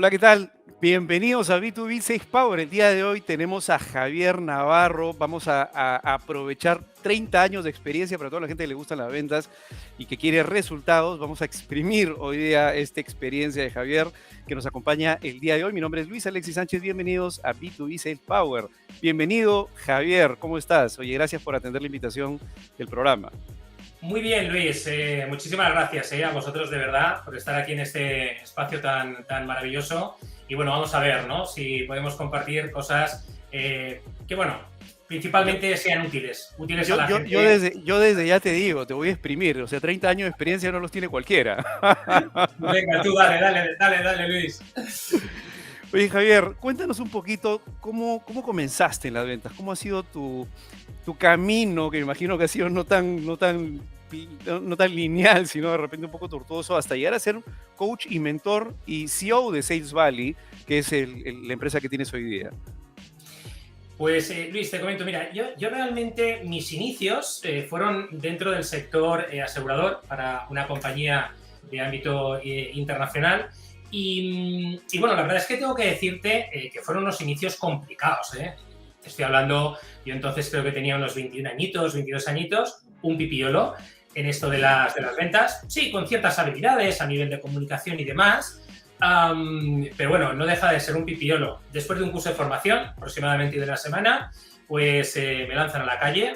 Hola, ¿qué tal? Bienvenidos a B2B Sales Power. El día de hoy tenemos a Javier Navarro. Vamos a aprovechar 30 años de experiencia para toda la gente que le gustan las ventas y que quiere resultados. Vamos a exprimir hoy día esta experiencia de Javier que nos acompaña el día de hoy. Mi nombre es Luis Alexis Sánchez. Bienvenidos a B2B Sales Power. Bienvenido, Javier. ¿Cómo estás? Oye, gracias por atender la invitación del programa. Muy bien, Luis. Muchísimas gracias a vosotros de verdad por estar aquí en este espacio tan maravilloso. Y bueno, vamos a ver, ¿no? Si podemos compartir cosas que, bueno, principalmente sean útiles a la gente. Yo desde ya te digo, te voy a exprimir. O sea, 30 años de experiencia no los tiene cualquiera. Venga, tú dale, Luis. Oye, Javier, cuéntanos un poquito cómo comenzaste en las ventas, cómo ha sido tu camino, que me imagino que ha sido no tan lineal, sino de repente un poco tortuoso, hasta llegar a ser coach y mentor y CEO de Sales Valley, que es la empresa que tienes hoy día. Pues Luis, te comento, mira, yo realmente mis inicios fueron dentro del sector asegurador para una compañía de ámbito internacional. Y bueno, la verdad es que tengo que decirte que fueron unos inicios complicados. Estoy hablando, yo entonces creo que tenía unos 21 añitos, 22 añitos, un pipiolo en esto de las ventas. Sí, con ciertas habilidades a nivel de comunicación y demás, pero bueno, no deja de ser un pipiolo. Después de un curso de formación, aproximadamente de una semana, pues me lanzan a la calle,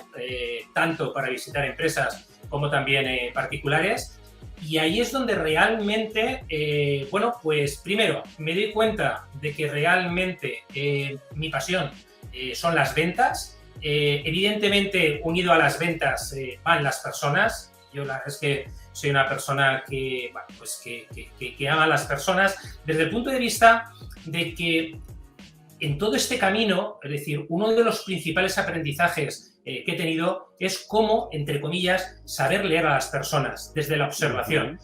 tanto para visitar empresas como también particulares. Y ahí es donde realmente, bueno, pues primero me doy cuenta de que realmente mi pasión son las ventas. Evidentemente, unido a las ventas van las personas. Yo la verdad es que soy una persona que, bueno, pues que ama a las personas desde el punto de vista de que en todo este camino, es decir, uno de los principales aprendizajes que he tenido es cómo, entre comillas, saber leer a las personas desde la observación.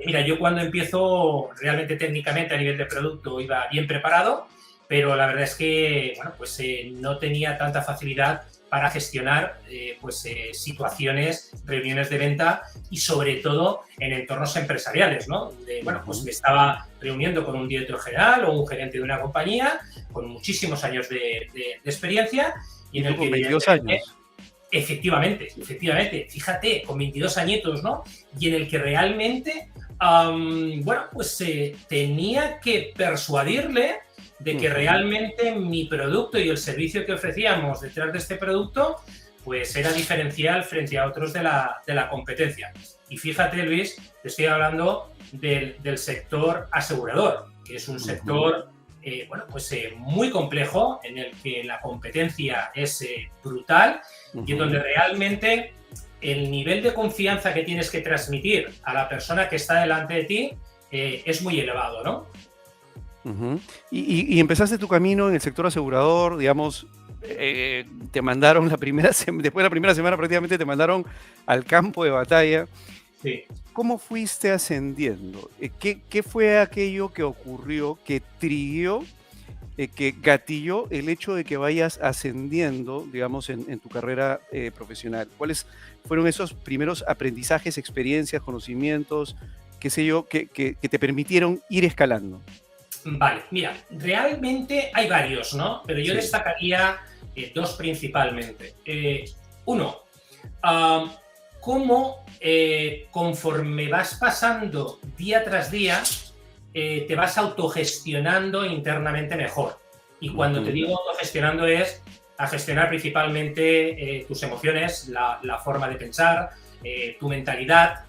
Mira, yo cuando empiezo realmente técnicamente a nivel de producto iba bien preparado, pero la verdad es que, bueno, pues no tenía tanta facilidad para gestionar situaciones, reuniones de venta y sobre todo en entornos empresariales, ¿no? Bueno, pues me estaba reuniendo con un director general o un gerente de una compañía con muchísimos años de experiencia y en el que 22 años. Efectivamente, fíjate, con 22 añitos, ¿no? Y en el que realmente, bueno, pues tenía que persuadirle de que realmente mi producto y el servicio que ofrecíamos detrás de este producto pues era diferencial frente a otros de la competencia. Y fíjate, Luis, te estoy hablando del sector asegurador, que es un sector bueno, pues muy complejo, en el que la competencia es brutal y en donde realmente el nivel de confianza que tienes que transmitir a la persona que está delante de ti es muy elevado, ¿no? Y empezaste tu camino en el sector asegurador, digamos, te mandaron después de la primera semana prácticamente te mandaron al campo de batalla. Sí. ¿Cómo fuiste ascendiendo? ¿Qué fue aquello que ocurrió, que triguió, que gatilló el hecho de que vayas ascendiendo, digamos, en tu carrera profesional? ¿Cuáles fueron esos primeros aprendizajes, experiencias, conocimientos, qué sé yo, que te permitieron ir escalando? Vale, mira, realmente hay varios, ¿no? Pero yo destacaría dos principalmente. Uno, cómo conforme vas pasando día tras día, te vas autogestionando internamente mejor. Y cuando te digo autogestionando es a gestionar principalmente tus emociones, la forma de pensar, tu mentalidad.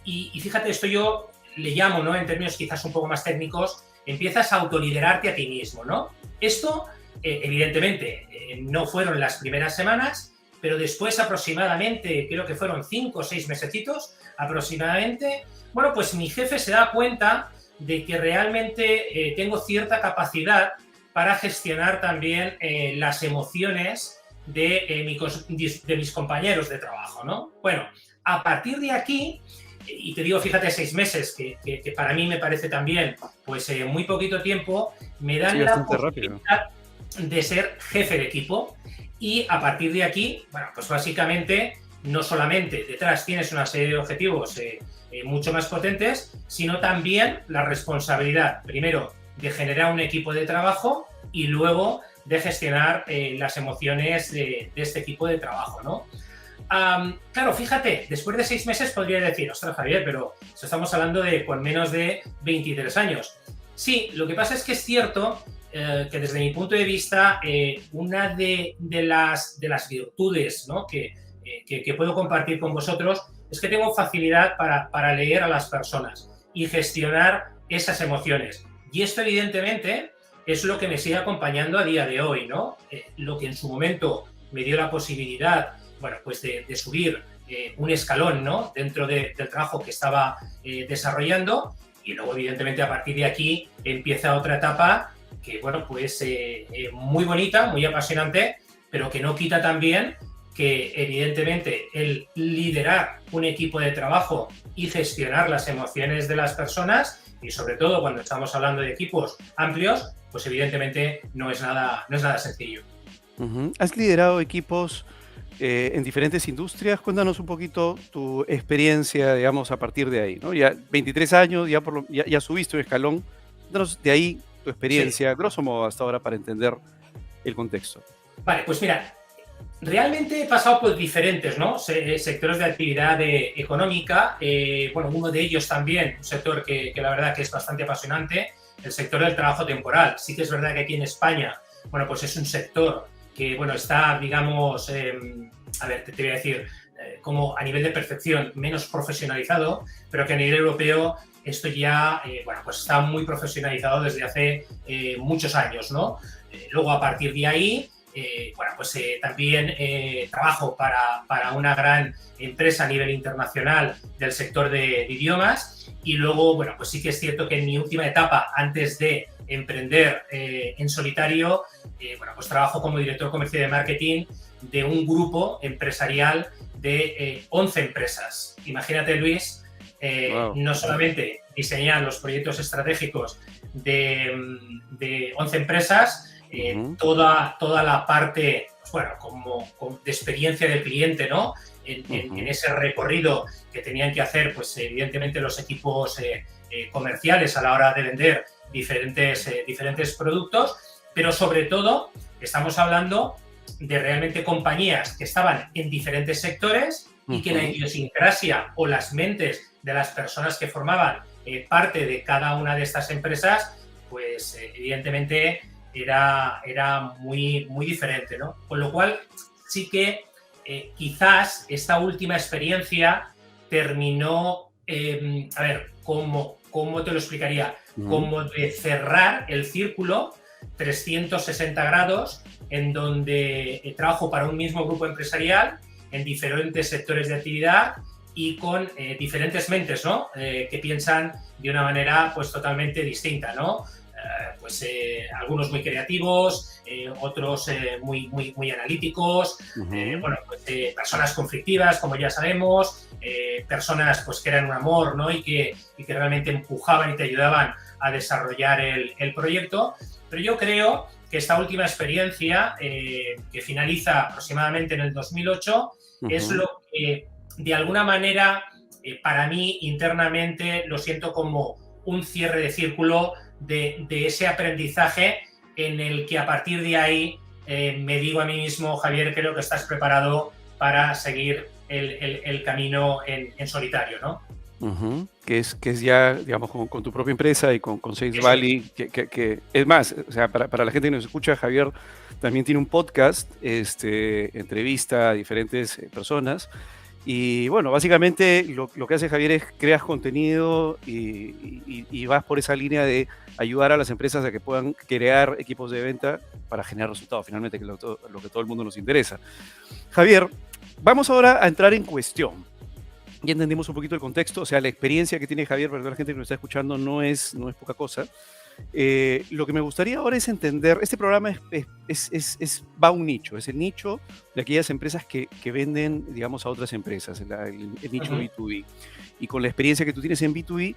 Y fíjate, esto yo le llamo, ¿no? En términos quizás un poco más técnicos, empiezas a autoliderarte a ti mismo, ¿no? Esto, evidentemente, no fueron las primeras semanas, pero después aproximadamente, creo que fueron 5 o 6 mesecitos aproximadamente, bueno, pues mi jefe se da cuenta de que realmente tengo cierta capacidad para gestionar también las emociones de mis compañeros de trabajo, ¿no? Bueno, a partir de aquí, y te digo, fíjate, 6 meses, que para mí me parece también pues muy poquito tiempo, me dan la posibilidad de ser jefe de equipo. Y a partir de aquí, bueno, pues básicamente no solamente detrás tienes una serie de objetivos mucho más potentes, sino también la responsabilidad, primero, de generar un equipo de trabajo y luego de gestionar las emociones de este equipo de trabajo, ¿no? Claro, fíjate, después de 6 meses podría decir, ostras, Javier, pero estamos hablando de con menos de 23 años. Sí, lo que pasa es que es cierto que desde mi punto de vista, una de las virtudes, ¿no?, que puedo compartir con vosotros es que tengo facilidad para leer a las personas y gestionar esas emociones. Y esto, evidentemente, es lo que me sigue acompañando a día de hoy, ¿no? Lo que en su momento me dio la posibilidad, bueno, pues de subir un escalón, ¿no?, dentro del trabajo que estaba desarrollando, y luego, evidentemente, a partir de aquí empieza otra etapa que, bueno, pues muy bonita, muy apasionante, pero que no quita también que, evidentemente, el liderar un equipo de trabajo y gestionar las emociones de las personas, y sobre todo cuando estamos hablando de equipos amplios, pues evidentemente no es nada sencillo. ¿Has liderado equipos en diferentes industrias? Cuéntanos un poquito tu experiencia, digamos, a partir de ahí, ¿no? Ya 23 años, ya subiste un escalón. Cuéntanos de ahí tu Sí. experiencia, grosso modo, hasta ahora, para entender el contexto. Vale, pues mira, realmente he pasado por diferentes, ¿no?, sectores de actividad económica. Bueno, uno de ellos también, un sector que la verdad que es bastante apasionante, el sector del trabajo temporal. Sí que es verdad que aquí en España, bueno, pues es un sector que, bueno, está, digamos, a ver, te voy a decir, como a nivel de percepción menos profesionalizado, pero que a nivel europeo esto ya, bueno, pues está muy profesionalizado desde hace muchos años, ¿no? Luego, a partir de ahí, bueno, pues también trabajo para una gran empresa a nivel internacional del sector de idiomas, y luego, bueno, pues sí que es cierto que en mi última etapa, antes de emprender en solitario, bueno, pues trabajo como director comercial de marketing de un grupo empresarial de 11 empresas. Imagínate, Luis, Wow. no solamente diseñar los proyectos estratégicos de 11 empresas, toda la parte, pues bueno, como de experiencia del cliente, ¿no? En ese recorrido que tenían que hacer, pues evidentemente los equipos comerciales a la hora de vender diferentes productos, pero sobre todo estamos hablando de realmente compañías que estaban en diferentes sectores y que la idiosincrasia o las mentes de las personas que formaban parte de cada una de estas empresas, pues evidentemente era muy diferente, ¿no? Con lo cual sí que quizás esta última experiencia terminó, a ver, ¿cómo te lo explicaría? Como de cerrar el círculo 360 grados en donde trabajo para un mismo grupo empresarial en diferentes sectores de actividad y con diferentes mentes, ¿no? Que piensan de una manera pues totalmente distinta, ¿no? Pues algunos muy creativos, otros muy analíticos, bueno, pues, personas conflictivas, como ya sabemos, personas pues que eran un amor, ¿no? y que realmente empujaban y te ayudaban a desarrollar el proyecto. Pero yo creo que esta última experiencia, que finaliza aproximadamente en el 2008, es lo que de alguna manera para mí internamente lo siento como un cierre de círculo de ese aprendizaje en el que a partir de ahí me digo a mí mismo, Javier, creo que estás preparado para seguir el camino en solitario, ¿no? Que es ya, digamos, con tu propia empresa y con Sales Valley, que es más, o sea, para la gente que nos escucha, Javier también tiene un podcast, entrevista a diferentes personas. Y bueno, básicamente lo que hace Javier es creas contenido y vas por esa línea de ayudar a las empresas a que puedan crear equipos de venta para generar resultados, finalmente, que es lo que todo el mundo nos interesa. Javier, vamos ahora a entrar en cuestión. Ya entendimos un poquito el contexto, o sea, la experiencia que tiene Javier, para toda la gente que nos está escuchando, no es poca cosa. Lo que me gustaría ahora es entender, este programa va a un nicho, es el nicho de aquellas empresas que venden, digamos, a otras empresas, el nicho B2B. Y con la experiencia que tú tienes en B2B,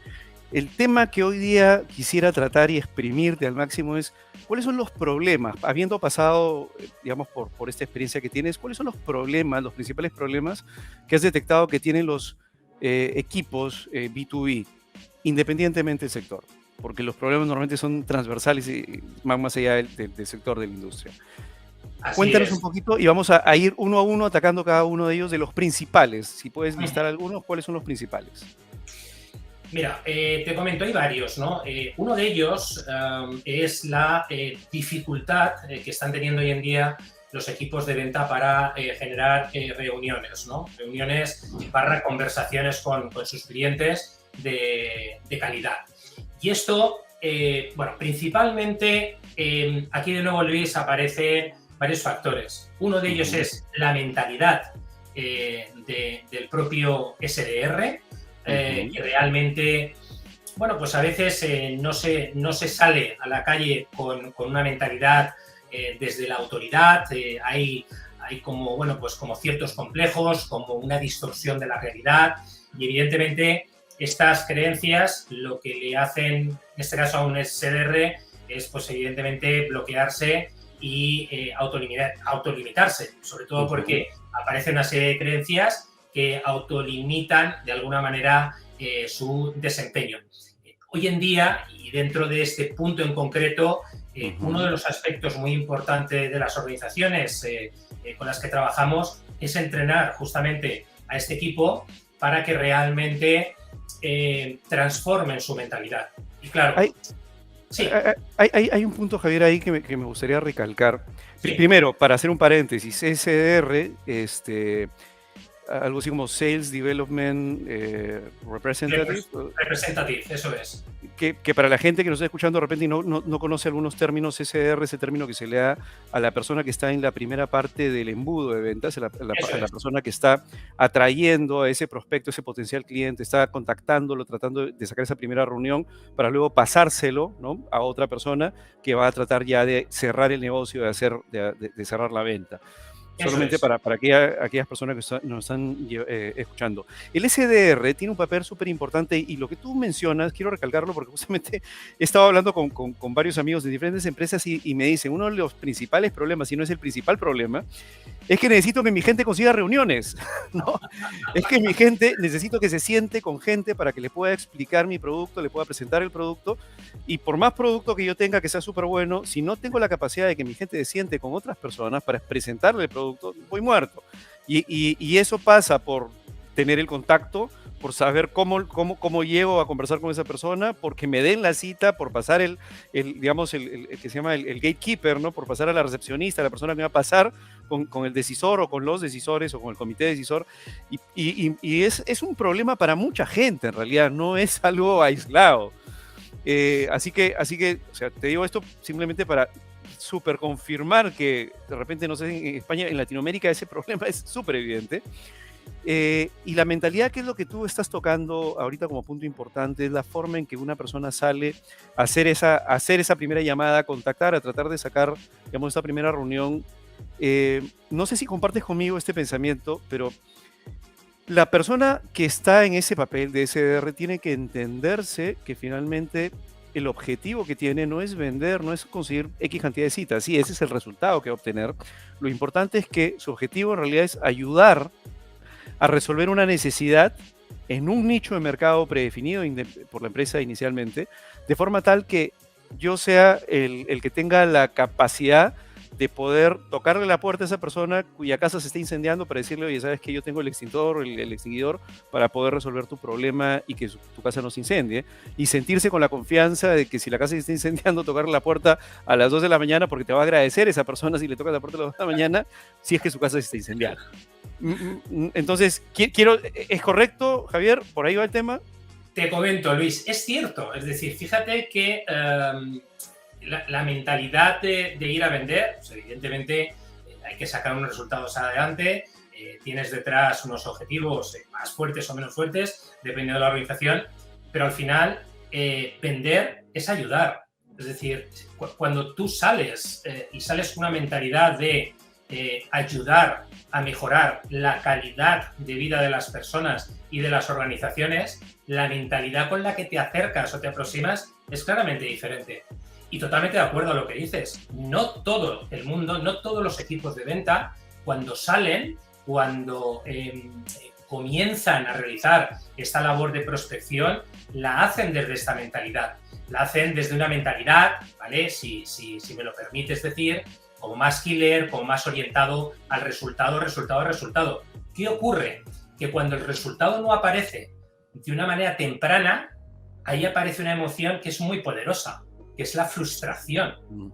el tema que hoy día quisiera tratar y exprimirte al máximo es, ¿cuáles son los problemas? Habiendo pasado, digamos, por esta experiencia que tienes, ¿cuáles son los problemas, los principales problemas que has detectado que tienen los equipos B2B, independientemente del sector? porque los problemas normalmente son transversales y más allá del sector de la industria. Así Cuéntanos un es. poquito y vamos a ir uno a uno atacando cada uno de ellos, de los principales. Si puedes listar algunos, ¿cuáles son los principales? Mira, te comento, hay varios, ¿no? Uno de ellos es la dificultad que están teniendo hoy en día los equipos de venta para generar reuniones, ¿no? Reuniones barra conversaciones con sus clientes de calidad. Y esto, bueno, principalmente aquí de nuevo, Luis, aparecen varios factores. Uno de ellos es la mentalidad del propio SDR, que realmente, bueno, pues a veces no se sale a la calle con una mentalidad desde la autoridad, hay como, bueno, pues como ciertos complejos, como una distorsión de la realidad y evidentemente estas creencias lo que le hacen, en este caso a un SDR, es pues evidentemente bloquearse y autolimitarse, sobre todo porque aparecen una serie de creencias que autolimitan de alguna manera su desempeño. Hoy en día, y dentro de este punto en concreto, uno de los aspectos muy importantes de las organizaciones con las que trabajamos es entrenar justamente a este equipo para que realmente transformen su mentalidad. Y claro, sí. Hay un punto, Javier, ahí que me gustaría recalcar. Sí. Primero, para hacer un paréntesis, SDR, algo así como Sales Development Representative. Representative, eso es. Que para la gente que nos está escuchando de repente y no conoce algunos términos, SDR, ese término que se le da a la persona que está en la primera parte del embudo de ventas, a la persona que está atrayendo a ese prospecto, ese potencial cliente, está contactándolo, tratando de sacar esa primera reunión para luego pasárselo, ¿no?, a otra persona que va a tratar ya de cerrar el negocio, de cerrar la venta. Solamente para aquellas personas que nos están escuchando. El SDR tiene un papel súper importante y lo que tú mencionas, quiero recalcarlo porque justamente he estado hablando con varios amigos de diferentes empresas y me dicen, uno de los principales problemas, si no es el principal problema, es que necesito que mi gente consiga reuniones, ¿no? Es que mi gente, necesito que se siente con gente para que le pueda explicar mi producto, le pueda presentar el producto, y por más producto que yo tenga que sea súper bueno, si no tengo la capacidad de que mi gente se siente con otras personas para presentarle el producto, voy muerto. Y eso pasa por tener el contacto, por saber cómo llego a conversar con esa persona, porque me den la cita, por pasar digamos, el que se llama el gatekeeper, ¿no? Por pasar a la recepcionista, a la persona que va a pasar con el decisor o con los decisores o con el comité decisor. Y es un problema para mucha gente, en realidad, no es algo aislado. Así que, o sea, te digo esto simplemente para súper confirmar que de repente, no sé, en España, en Latinoamérica ese problema es súper evidente. Y la mentalidad, que es lo que tú estás tocando ahorita como punto importante, es la forma en que una persona sale a hacer esa primera llamada, a contactar, a tratar de sacar, digamos, esa primera reunión. No sé si compartes conmigo este pensamiento, pero la persona que está en ese papel de SDR tiene que entenderse que finalmente el objetivo que tiene no es vender, no es conseguir X cantidad de citas. Sí, ese es el resultado que va a obtener. Lo importante es que su objetivo en realidad es ayudar a resolver una necesidad en un nicho de mercado predefinido por la empresa inicialmente, de forma tal que yo sea el que tenga la capacidad de poder tocarle la puerta a esa persona cuya casa se está incendiando para decirle, oye, sabes que yo tengo el extintor, el extinguidor para poder resolver tu problema y que tu casa no se incendie, y sentirse con la confianza de que si la casa se está incendiando, tocarle la puerta a las 2 de la mañana, porque te va a agradecer esa persona si le tocas la puerta a las 2 de la mañana, si es que su casa se está incendiando. Entonces, ¿es correcto, Javier? ¿Por ahí va el tema? Te comento, Luis, es cierto. Es decir, fíjate que la mentalidad de ir a vender, pues evidentemente hay que sacar unos resultados adelante, tienes detrás unos objetivos más fuertes o menos fuertes, dependiendo de la organización, pero al final vender es ayudar. Es decir, cuando tú sales y sales con una mentalidad de ayudar a mejorar la calidad de vida de las personas y de las organizaciones, la mentalidad con la que te acercas o te aproximas es claramente diferente. Y totalmente de acuerdo a lo que dices. No todo el mundo, no todos los equipos de venta, cuando salen, cuando comienzan a realizar esta labor de prospección, la hacen desde esta mentalidad. la hacen desde una mentalidad, ¿vale? Si me lo permites decir, como más killer, como más orientado al resultado, resultado, resultado. ¿Qué ocurre? Que cuando el resultado no aparece de una manera temprana, ahí aparece una emoción que es muy poderosa, que es la frustración.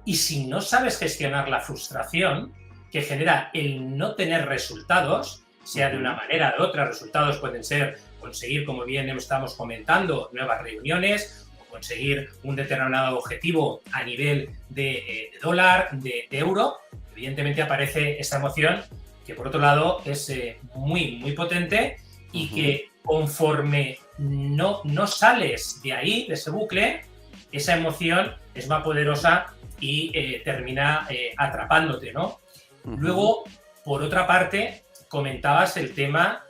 Y si no sabes gestionar la frustración que genera el no tener resultados, sea de una manera o de otra, resultados pueden ser conseguir, como bien estamos comentando, nuevas reuniones, o conseguir un determinado objetivo a nivel de dólar, de euro, evidentemente aparece esta emoción que por otro lado es muy, muy potente y que conforme no sales de ahí, de ese bucle, esa emoción es más poderosa y termina atrapándote, ¿no? Luego, por otra parte, comentabas el tema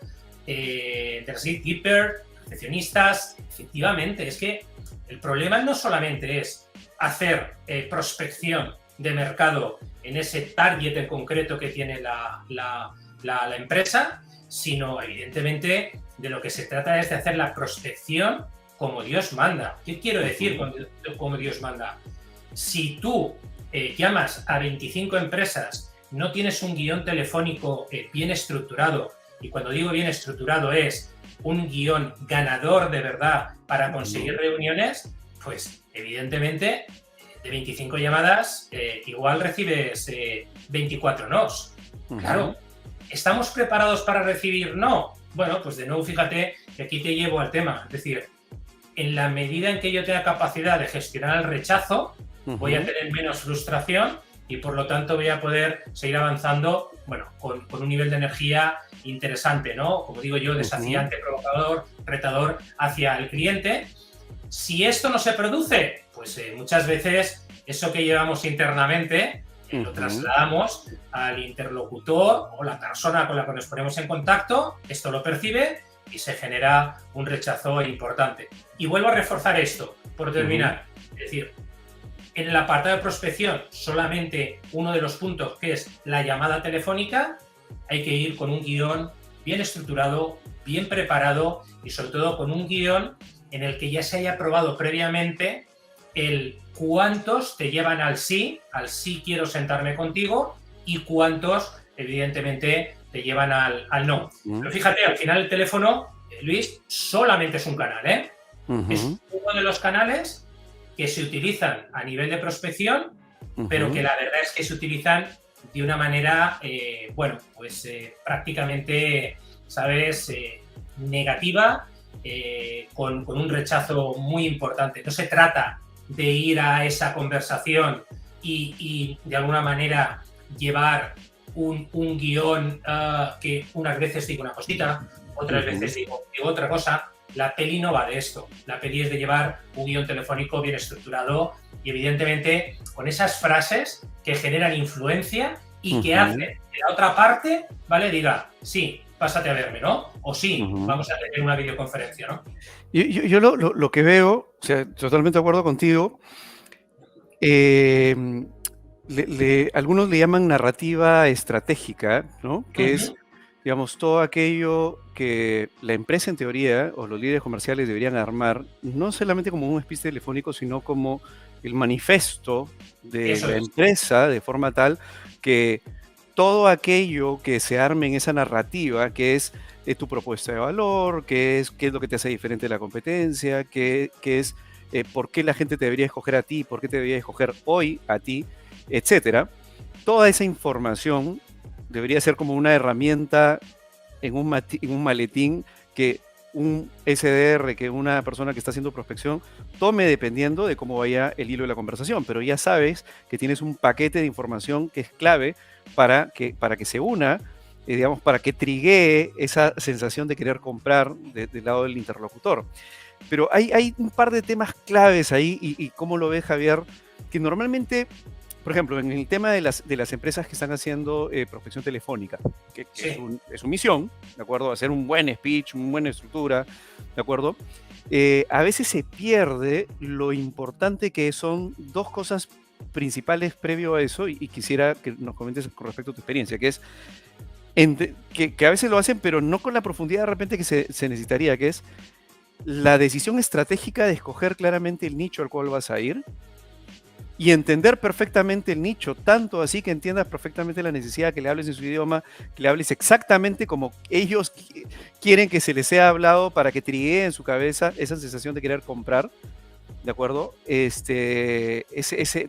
de los gatekeeper, recepcionistas. Efectivamente, es que el problema no solamente es hacer prospección de mercado en ese target en concreto que tiene la empresa, sino evidentemente de lo que se trata es de hacer la prospección como Dios manda. ¿Qué quiero decir como Dios manda? Si tú llamas a 25 empresas, no tienes un guión telefónico bien estructurado, y cuando digo bien estructurado es un guión ganador de verdad para conseguir reuniones, pues evidentemente de 25 llamadas igual recibes 24 nos. Claro, ¿estamos preparados para recibir no? Bueno, pues de nuevo fíjate que aquí te llevo al tema, es decir, en la medida en que yo tenga capacidad de gestionar el rechazo, voy a tener menos frustración y por lo tanto voy a poder seguir avanzando, bueno, con un nivel de energía interesante, ¿no? Como digo yo, desafiante, provocador, retador hacia el cliente. Si esto no se produce, pues muchas veces eso que llevamos internamente lo trasladamos al interlocutor o la persona con la que nos ponemos en contacto, esto lo percibe y se genera un rechazo importante. Y vuelvo a reforzar esto, por terminar. Es decir, en el apartado de prospección, solamente uno de los puntos, que es la llamada telefónica, hay que ir con un guión bien estructurado, bien preparado y sobre todo con un guión en el que ya se haya probado previamente el cuántos te llevan al sí quiero sentarme contigo, y cuántos, evidentemente, te llevan al no. Pero fíjate, al final el teléfono, Luis, solamente es un canal, ¿eh? Es uno de los canales que se utilizan a nivel de prospección, pero que la verdad es que se utilizan de una manera, bueno, pues prácticamente, ¿sabes?, negativa, con un rechazo muy importante. No se trata de ir a esa conversación y de alguna manera llevar un guión que unas veces digo una cosita, otras veces digo otra cosa. La peli no va de esto. La peli es de llevar un guión telefónico bien estructurado y evidentemente con esas frases que generan influencia y que hacen que la otra parte, ¿vale?, diga, sí, pásate a verme, ¿no? O sí, vamos a tener una videoconferencia, ¿no? Yo lo que veo, o sea, totalmente de acuerdo contigo, algunos le llaman narrativa estratégica, ¿no? Que es, digamos, todo aquello que la empresa en teoría o los líderes comerciales deberían armar, no solamente como un speech telefónico, sino como el manifiesto de la empresa, de forma tal que todo aquello que se arme en esa narrativa, que es tu propuesta de valor, qué es lo que te hace diferente de la competencia, qué es por qué la gente te debería escoger a ti, por qué te debería escoger hoy a ti, etcétera. Toda esa información debería ser como una herramienta en un maletín que un SDR, que una persona que está haciendo prospección tome dependiendo de cómo vaya el hilo de la conversación, pero ya sabes que tienes un paquete de información que es clave para que se una, digamos, para que triguee esa sensación de querer comprar del lado del interlocutor. Pero hay un par de temas claves ahí y cómo lo ve Javier, que normalmente, por ejemplo, en el tema de las empresas que están haciendo prospección telefónica, que es su misión, ¿de acuerdo? Hacer un buen speech, una buena estructura, ¿de acuerdo? A veces se pierde lo importante que son dos cosas principales previo a eso, y quisiera que nos comentes con respecto a tu experiencia, que es que a veces lo hacen, pero no con la profundidad de repente que se necesitaría, que es la decisión estratégica de escoger claramente el nicho al cual vas a ir y entender perfectamente el nicho, tanto así que entiendas perfectamente la necesidad, que le hables en su idioma, que le hables exactamente como ellos quieren que se les sea hablado para que triguee en su cabeza esa sensación de querer comprar, ¿de acuerdo?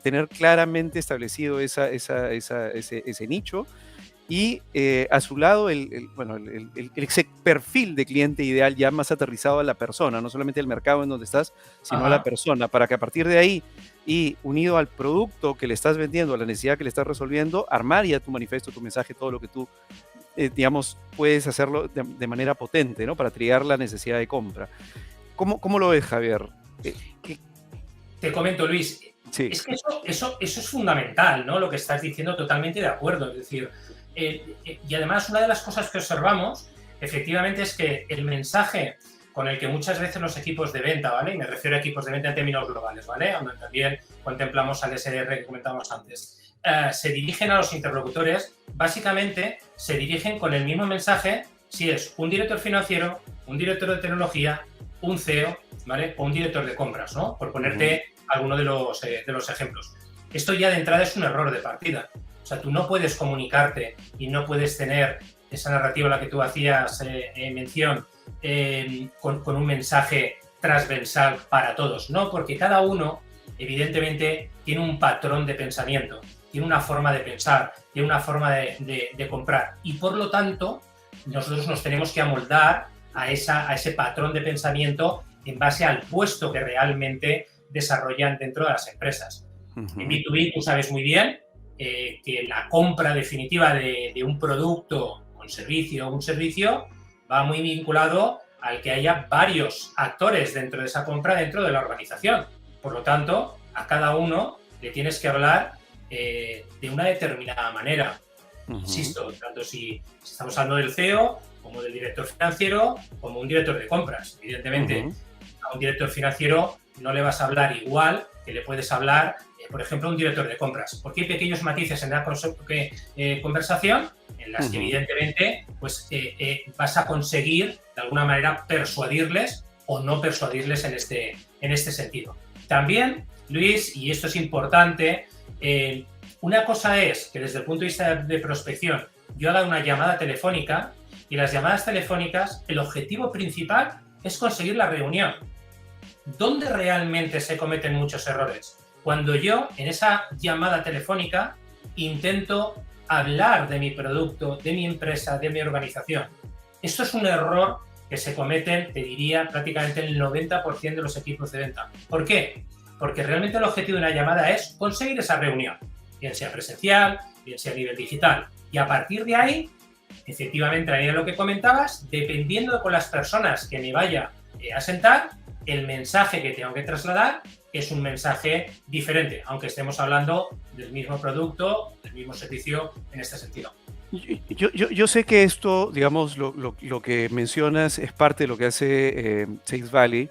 Tener claramente establecido ese nicho y a su lado ese perfil de cliente ideal ya más aterrizado a la persona, no solamente el mercado en donde estás, sino a la Ajá. persona, para que a partir de ahí y unido al producto que le estás vendiendo, a la necesidad que le estás resolviendo, armar ya tu manifiesto, tu mensaje, todo lo que tú, digamos, puedes hacerlo de manera potente, ¿no? Para triar la necesidad de compra. ¿Cómo lo ves, Javier? ¿Qué? Te comento, Luis, Sí. es que eso es fundamental, ¿no? Lo que estás diciendo, totalmente de acuerdo. Es decir, y además una de las cosas que observamos, efectivamente, es que el mensaje con el que muchas veces los equipos de venta, ¿vale? Y me refiero a equipos de venta en términos globales, ¿vale? Donde también contemplamos al SDR que comentábamos antes. Se dirigen a los interlocutores, básicamente se dirigen con el mismo mensaje si es un director financiero, un director de tecnología, un CEO, ¿vale? O un director de compras, ¿no? Por ponerte alguno de los ejemplos. Esto ya de entrada es un error de partida. O sea, tú no puedes comunicarte y no puedes tener esa narrativa a la que tú hacías mención con un mensaje transversal para todos, ¿no? Porque cada uno, evidentemente, tiene un patrón de pensamiento, tiene una forma de pensar, tiene una forma de comprar. Y por lo tanto, nosotros nos tenemos que amoldar a ese patrón de pensamiento en base al puesto que realmente desarrollan dentro de las empresas. En B2B tú sabes muy bien que la compra definitiva de un producto con servicio o un servicio va muy vinculado al que haya varios actores dentro de esa compra dentro de la organización. Por lo tanto, a cada uno le tienes que hablar de una determinada manera. Insisto, tanto si estamos hablando del CEO, como del director financiero, como un director de compras. Evidentemente, a un director financiero no le vas a hablar igual que le puedes hablar, por ejemplo, a un director de compras. Porque hay pequeños matices en la conversación en las que, evidentemente, pues, vas a conseguir, de alguna manera, persuadirles o no persuadirles en este sentido. También, Luis, y esto es importante, una cosa es que desde el punto de vista de prospección yo haga una llamada telefónica y las llamadas telefónicas, el objetivo principal es conseguir la reunión. ¿Dónde realmente se cometen muchos errores? Cuando yo en esa llamada telefónica intento hablar de mi producto, de mi empresa, de mi organización. Esto es un error que se cometen, te diría, prácticamente el 90% de los equipos de venta. ¿Por qué? Porque realmente el objetivo de una llamada es conseguir esa reunión, bien sea presencial, bien sea a nivel digital. Y a partir de ahí, efectivamente, ahí es lo que comentabas, dependiendo con las personas que me vaya a sentar, el mensaje que tengo que trasladar es un mensaje diferente, aunque estemos hablando del mismo producto, del mismo servicio en este sentido. Yo sé que esto, digamos, lo que mencionas es parte de lo que hace Sales Valley,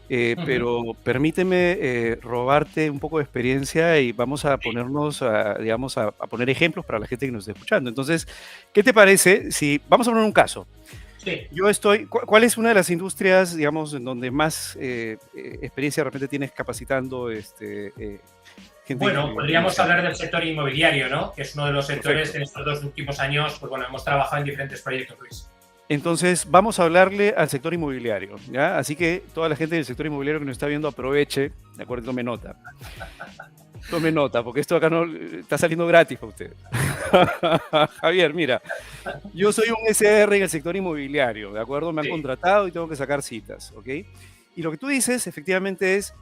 pero permíteme robarte un poco de experiencia y vamos a ponernos, digamos, a poner ejemplos para la gente que nos esté escuchando. Entonces, ¿qué te parece si vamos a poner un caso? Sí. ¿Cuál es una de las industrias, digamos, en donde más experiencia de repente tienes capacitando gente? Bueno, podríamos hablar del sector inmobiliario, ¿no? Que es uno de los sectores Perfecto. que en estos 2 últimos años, pues bueno, hemos trabajado en diferentes proyectos, Luis. Entonces, vamos a hablarle al sector inmobiliario, ¿ya? Así que toda la gente del sector inmobiliario que nos está viendo aproveche, ¿de acuerdo? Tome nota. Tome nota, porque esto acá no está saliendo gratis para usted. Javier, mira, yo soy un SR en el sector inmobiliario, ¿de acuerdo? Me han Sí. contratado y tengo que sacar citas, ¿ok? Y lo que tú dices, efectivamente, es,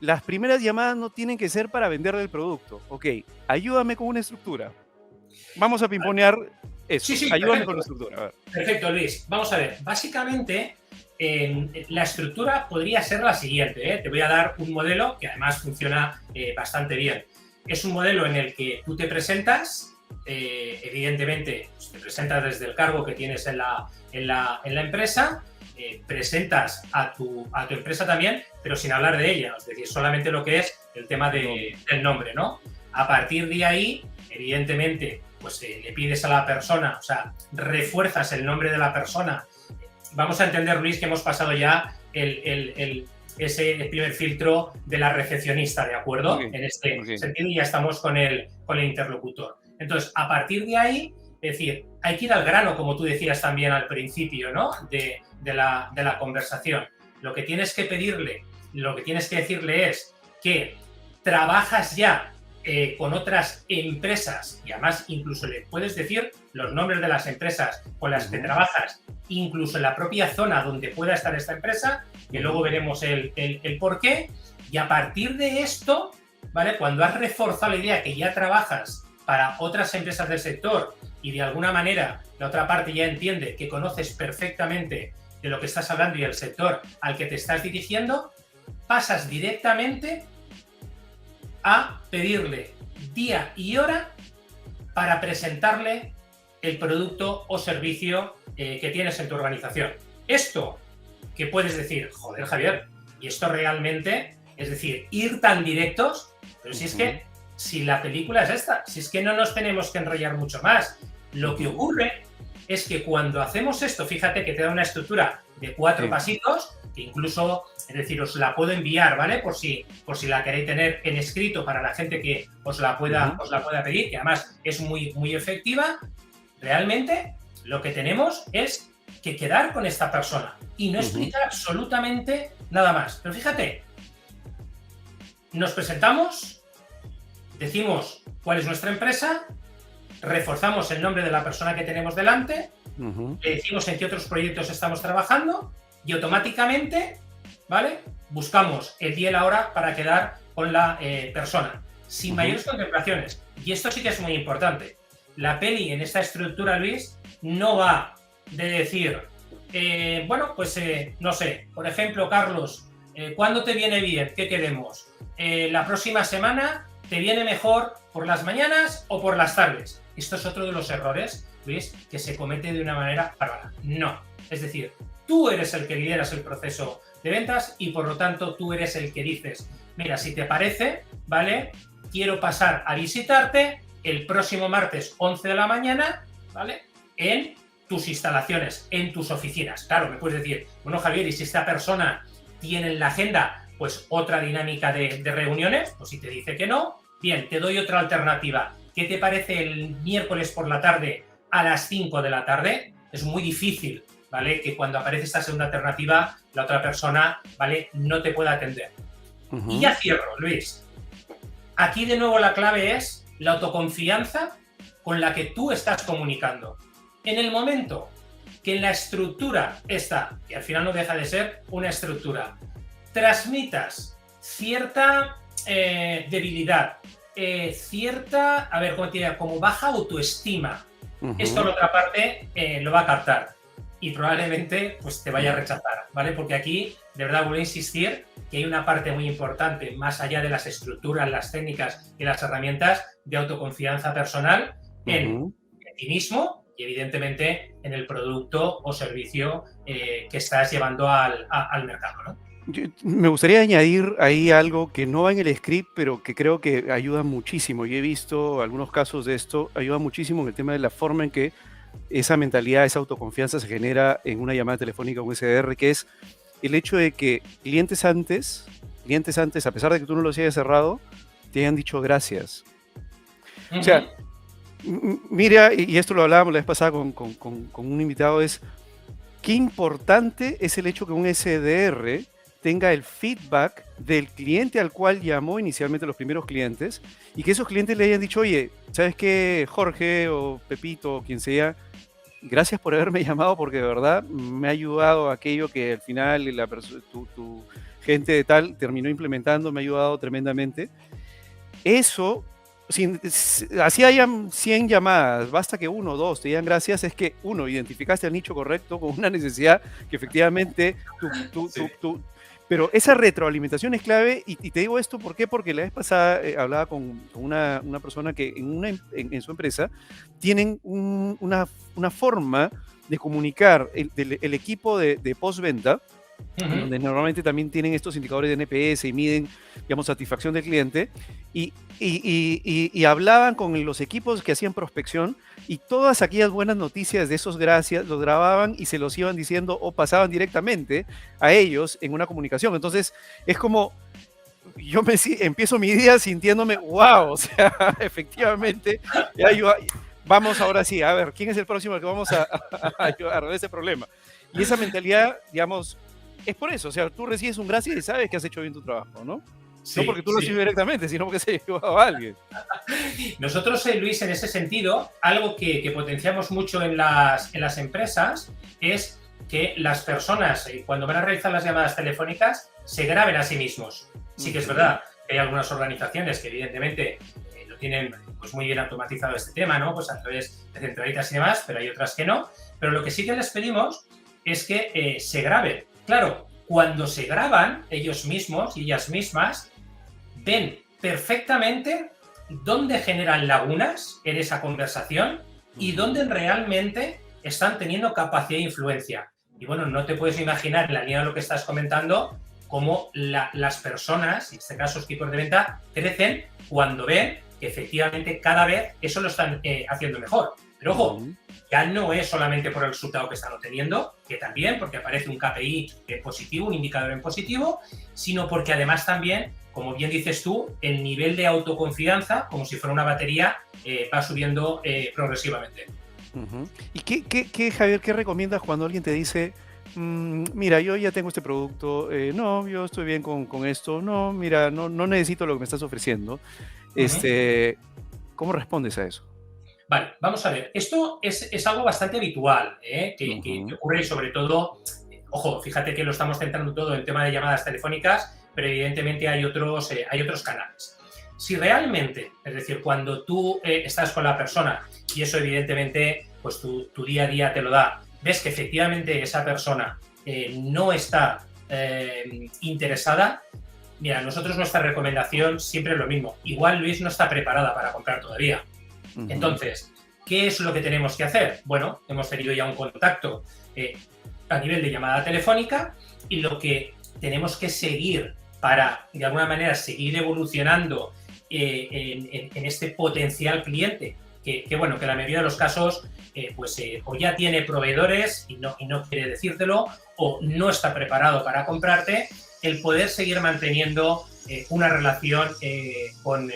las primeras llamadas no tienen que ser para venderle el producto, ¿ok? Ayúdame con una estructura. Vamos a pimponear eso. Sí, Ayúdame con perfecto. la estructura. A ver. Perfecto, Luis. Vamos a ver. Básicamente, la estructura podría ser la siguiente, ¿eh? Te voy a dar un modelo que además funciona bastante bien. Es un modelo en el que tú te presentas, evidentemente, pues te presentas desde el cargo que tienes en la empresa, presentas a tu empresa también, pero sin hablar de ella, es decir, solamente lo que es el tema del nombre, ¿no? A partir de ahí, evidentemente, pues le pides a la persona, o sea, refuerzas el nombre de la persona vamos a entender, Luis, que hemos pasado ya ese primer filtro de la recepcionista, ¿de acuerdo? Okay. En este sentido, ya estamos con el interlocutor. Entonces, a partir de ahí, es decir, hay que ir al grano, como tú decías también al principio, ¿no? De la conversación. Lo que tienes que pedirle, lo que tienes que decirle es que trabajas ya con otras empresas, y además incluso le puedes decir los nombres de las empresas con las que trabajas, incluso en la propia zona donde pueda estar esta empresa, que luego veremos el por qué, y a partir de esto, ¿vale? Cuando has reforzado la idea que ya trabajas para otras empresas del sector y de alguna manera la otra parte ya entiende que conoces perfectamente de lo que estás hablando y el sector al que te estás dirigiendo, pasas directamente a pedirle día y hora para presentarle el producto o servicio que tienes en tu organización. Esto que puedes decir, joder, Javier, y esto realmente, es decir, ir tan directos, pero si es que, si la película es esta, si es que no nos tenemos que enrollar mucho más. Lo que ocurre es que cuando hacemos esto, fíjate que te da una estructura de 4 pasitos, que incluso, es decir, os la puedo enviar, ¿vale? Por si la queréis tener en escrito para la gente que os la pueda pedir, que además es muy, muy efectiva. Realmente lo que tenemos es que quedar con esta persona y no explicar absolutamente nada más. Pero fíjate, nos presentamos, decimos cuál es nuestra empresa, reforzamos el nombre de la persona que tenemos delante, le decimos en qué otros proyectos estamos trabajando y automáticamente, ¿vale? Buscamos el día y la hora para quedar con la persona, sin mayores contemplaciones. Y esto sí que es muy importante. La peli en esta estructura, Luis, no va de decir, bueno, pues no sé, por ejemplo, Carlos, ¿cuándo te viene bien? ¿Qué queremos? La próxima semana, ¿te viene mejor por las mañanas o por las tardes? Esto es otro de los errores, Luis, que se comete de una manera bárbara. No. Es decir, tú eres el que lideras el proceso de ventas y por lo tanto tú eres el que dices, mira, si te parece, ¿vale? Quiero pasar a visitarte el próximo martes 11 de la mañana, ¿vale? En tus instalaciones, en tus oficinas. Claro, me puedes decir, bueno, Javier, ¿y si esta persona tiene en la agenda pues otra dinámica de reuniones? Pues si te dice que no, bien, te doy otra alternativa. ¿Qué te parece el miércoles por la tarde a las 5 de la tarde? Es muy difícil, ¿vale? Que cuando aparece esta segunda alternativa, la otra persona, ¿vale? No te pueda atender. Y ya cierro, Luis. Aquí de nuevo la clave es la autoconfianza con la que tú estás comunicando. En el momento que en la estructura está, y al final no deja de ser una estructura, transmitas cierta debilidad, cierta, a ver, ¿cómo te diría? Como baja autoestima. Esto la otra parte lo va a captar y probablemente pues te vaya a rechazar, ¿vale? Porque aquí, de verdad, voy a insistir que hay una parte muy importante, más allá de las estructuras, las técnicas y las herramientas de autoconfianza personal en ti mismo y evidentemente en el producto o servicio que estás llevando al mercado, ¿no? Me gustaría añadir ahí algo que no va en el script, pero que creo que ayuda muchísimo. Yo he visto algunos casos de esto, ayuda muchísimo en el tema de la forma en que esa mentalidad, esa autoconfianza se genera en una llamada telefónica, un SDR, que es el hecho de que clientes antes, a pesar de que tú no los hayas cerrado, te hayan dicho gracias. O sea, mira, y esto lo hablábamos la vez pasada con un invitado, es qué importante es el hecho que un SDR tenga el feedback del cliente al cual llamó inicialmente los primeros clientes y que esos clientes le hayan dicho, oye, ¿sabes qué, Jorge o Pepito o quien sea? Gracias por haberme llamado porque de verdad me ha ayudado aquello que al final tu gente de tal terminó implementando, me ha ayudado tremendamente. Eso, así hayan 100 llamadas, basta que 1 o 2 te digan gracias, es que uno, identificaste el nicho correcto con una necesidad que efectivamente pero esa retroalimentación es clave y te digo esto, ¿por qué? Porque la vez pasada hablaba con una persona que en su empresa tienen una forma de comunicar el equipo de postventa en Ujú. donde normalmente también tienen estos indicadores de NPS y miden, digamos, satisfacción del cliente, y hablaban con los equipos que hacían prospección y todas aquellas buenas noticias de esos gracias los grababan y se los iban diciendo o pasaban directamente a ellos en una comunicación. Entonces, es como yo empiezo mi día sintiéndome, wow, o sea, efectivamente, ya vamos ahora sí, a ver, ¿quién es el próximo al que vamos a ayudar de ese problema? Y esa mentalidad, digamos, es por eso, o sea, tú recibes un gracias y sabes que has hecho bien tu trabajo, ¿no? No Sí, porque tú lo sí. recibes directamente, sino porque se ha llevado a alguien. Nosotros, Luis, en ese sentido, algo que potenciamos mucho en las empresas es que las personas, cuando van a realizar las llamadas telefónicas, se graben a sí mismos. Sí que es Ujú, verdad que hay algunas organizaciones que evidentemente lo tienen pues, muy bien automatizado este tema, ¿no? Pues a través de centralitas y demás, pero hay otras que no. Pero lo que sí que les pedimos es que se graben. Claro, cuando se graban ellos mismos y ellas mismas, ven perfectamente dónde generan lagunas en esa conversación y ujú, dónde realmente están teniendo capacidad de influencia. Y bueno, no te puedes imaginar, en la línea de lo que estás comentando, cómo las personas, en este caso los equipos de venta, crecen cuando ven que efectivamente cada vez eso lo están haciendo mejor. Pero ojo, ujú. ya no es solamente por el resultado que están obteniendo, que también, porque aparece un KPI en positivo, un indicador en positivo, sino porque además también, como bien dices tú, el nivel de autoconfianza, como si fuera una batería, va subiendo progresivamente. Ujú. ¿Y Javier, qué recomiendas cuando alguien te dice, mira, yo ya tengo este producto, no, yo estoy bien con esto, no, mira, no necesito lo que me estás ofreciendo? Uh -huh. Este, ¿Cómo respondes a eso? Vale, vamos a ver. Esto es algo bastante habitual, que Ujú, ocurre y sobre todo, ojo, fíjate que lo estamos centrando todo en tema de llamadas telefónicas, pero evidentemente hay otros canales. Si realmente, es decir, cuando tú estás con la persona y eso evidentemente, pues tu día a día te lo da, ves que efectivamente esa persona no está interesada, mira, nosotros nuestra recomendación siempre es lo mismo. Igual Luis no está preparada para comprar todavía. ujú, Entonces, ¿qué es lo que tenemos que hacer? Bueno, hemos tenido ya un contacto a nivel de llamada telefónica y lo que tenemos que seguir para, de alguna manera, seguir evolucionando en este potencial cliente, bueno, que en la mayoría de los casos, o ya tiene proveedores y no quiere decírtelo, o no está preparado para comprarte, el poder seguir manteniendo una relación con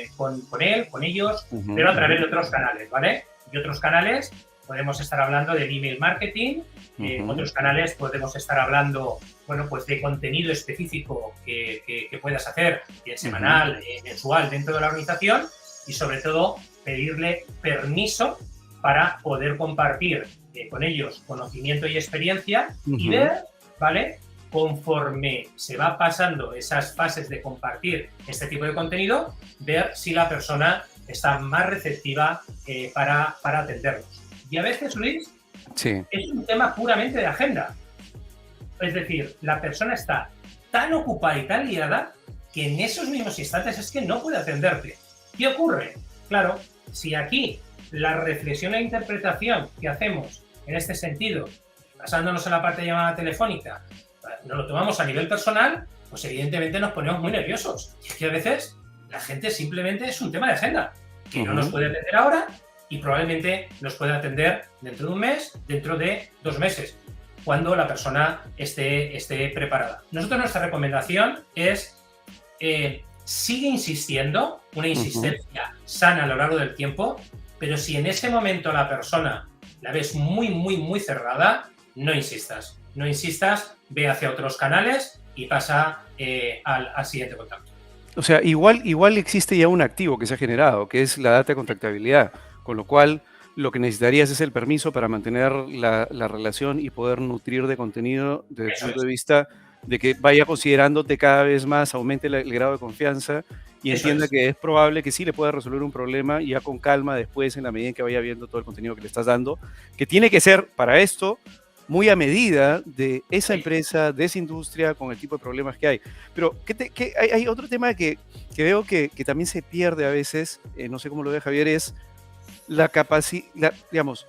él, con ellos, ujú, pero a través ujú, de otros canales, ¿vale? Y otros canales podemos estar hablando del email marketing, ujú, otros canales podemos estar hablando, bueno, pues de contenido específico que puedas hacer, bien ujú, semanal, mensual dentro de la organización y sobre todo pedirle permiso para poder compartir con ellos conocimiento y experiencia y ujú. ver, ¿vale? Conforme se va pasando esas fases de compartir este tipo de contenido, ver si la persona está más receptiva para atendernos. Y a veces, Luis, Sí. es un tema puramente de agenda. Es decir, la persona está tan ocupada y tan liada que en esos mismos instantes es que no puede atenderte. ¿Qué ocurre? Claro, si aquí la reflexión e interpretación que hacemos en este sentido, basándonos en la parte de llamada telefónica, nos lo tomamos a nivel personal, pues evidentemente nos ponemos muy nerviosos. Y es que a veces la gente simplemente es un tema de agenda, que no nos Ujú. puede atender ahora y probablemente nos puede atender dentro de un mes, dentro de 2 meses, cuando la persona esté preparada. Nosotros nuestra recomendación es sigue insistiendo, una Ujú. insistencia sana a lo largo del tiempo, pero si en ese momento la persona la ves muy, muy, muy cerrada, no insistas. No insistas, ve hacia otros canales y pasa al siguiente contacto. O sea, igual existe ya un activo que se ha generado, que es la data de contactabilidad, con lo cual lo que necesitarías es el permiso para mantener la relación y poder nutrir de contenido desde el Eso punto de es, vista de que vaya considerándote cada vez más, aumente el grado de confianza y eso entienda es. que es probable que sí le pueda resolver un problema ya con calma después en la medida en que vaya viendo todo el contenido que le estás dando, que tiene que ser para esto muy a medida de esa Sí. empresa, de esa industria, con el tipo de problemas que hay. Pero hay otro tema que veo que también se pierde a veces, no sé cómo lo ve Javier, es la capacidad, digamos,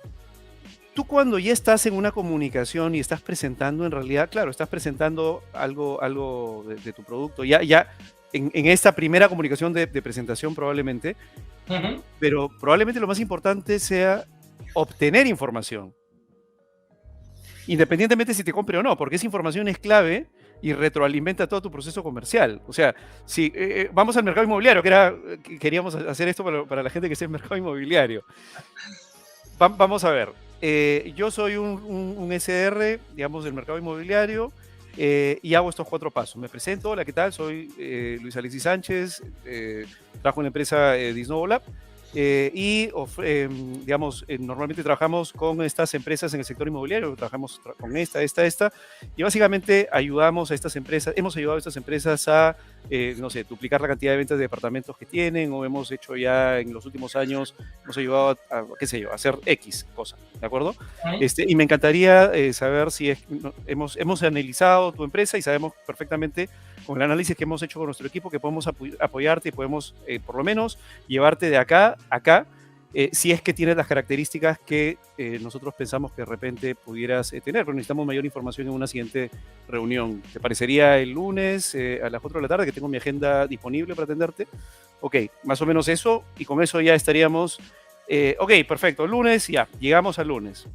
tú cuando ya estás en una comunicación y estás presentando, en realidad, claro, estás presentando algo de tu producto, ya en esta primera comunicación de presentación probablemente, Ujú. pero probablemente lo más importante sea obtener información, independientemente si te compre o no, porque esa información es clave y retroalimenta todo tu proceso comercial. O sea, si vamos al mercado inmobiliario, que queríamos hacer esto para la gente que esté en mercado inmobiliario. Vamos a ver. Yo soy un SR, digamos, del mercado inmobiliario y hago estos 4 pasos. Me presento, hola, ¿qué tal? Soy Luis Alexis Sánchez, trabajo en la empresa Disnovo Lab digamos, normalmente trabajamos con estas empresas en el sector inmobiliario, trabajamos con esta, y básicamente ayudamos a estas empresas, hemos ayudado a estas empresas a, no sé, duplicar la cantidad de ventas de departamentos que tienen, o hemos hecho ya en los últimos años, hemos ayudado qué sé yo, a hacer X cosa, ¿de acuerdo? Y me encantaría saber si hemos analizado tu empresa y sabemos perfectamente con el análisis que hemos hecho con nuestro equipo que podemos apoyarte y podemos por lo menos llevarte de acá a acá, si es que tienes las características que nosotros pensamos que de repente pudieras tener, pero necesitamos mayor información en una siguiente reunión. ¿Te parecería el lunes a las 4 de la tarde, que tengo mi agenda disponible para atenderte? Ok, más o menos eso, y con eso ya estaríamos, ok, perfecto, lunes, ya, llegamos al lunes.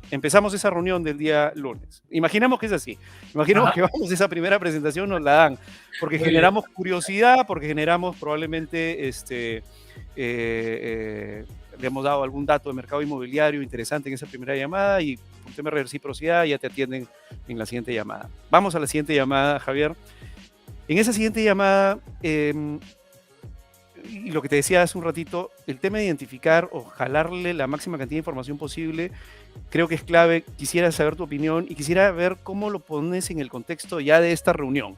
Empezamos esa reunión del día lunes. Imaginamos que es así. Imaginamos que vamos a esa primera presentación, nos la dan, porque Muy generamos curiosidad, porque generamos probablemente, le hemos dado algún dato de mercado inmobiliario interesante en esa primera llamada y con tema de reciprocidad ya te atienden en la siguiente llamada. Vamos a la siguiente llamada, Javier. En esa siguiente llamada, y lo que te decía hace un ratito, el tema de identificar o jalarle la máxima cantidad de información posible, creo que es clave. Quisiera saber tu opinión y quisiera ver cómo lo pones en el contexto ya de esta reunión.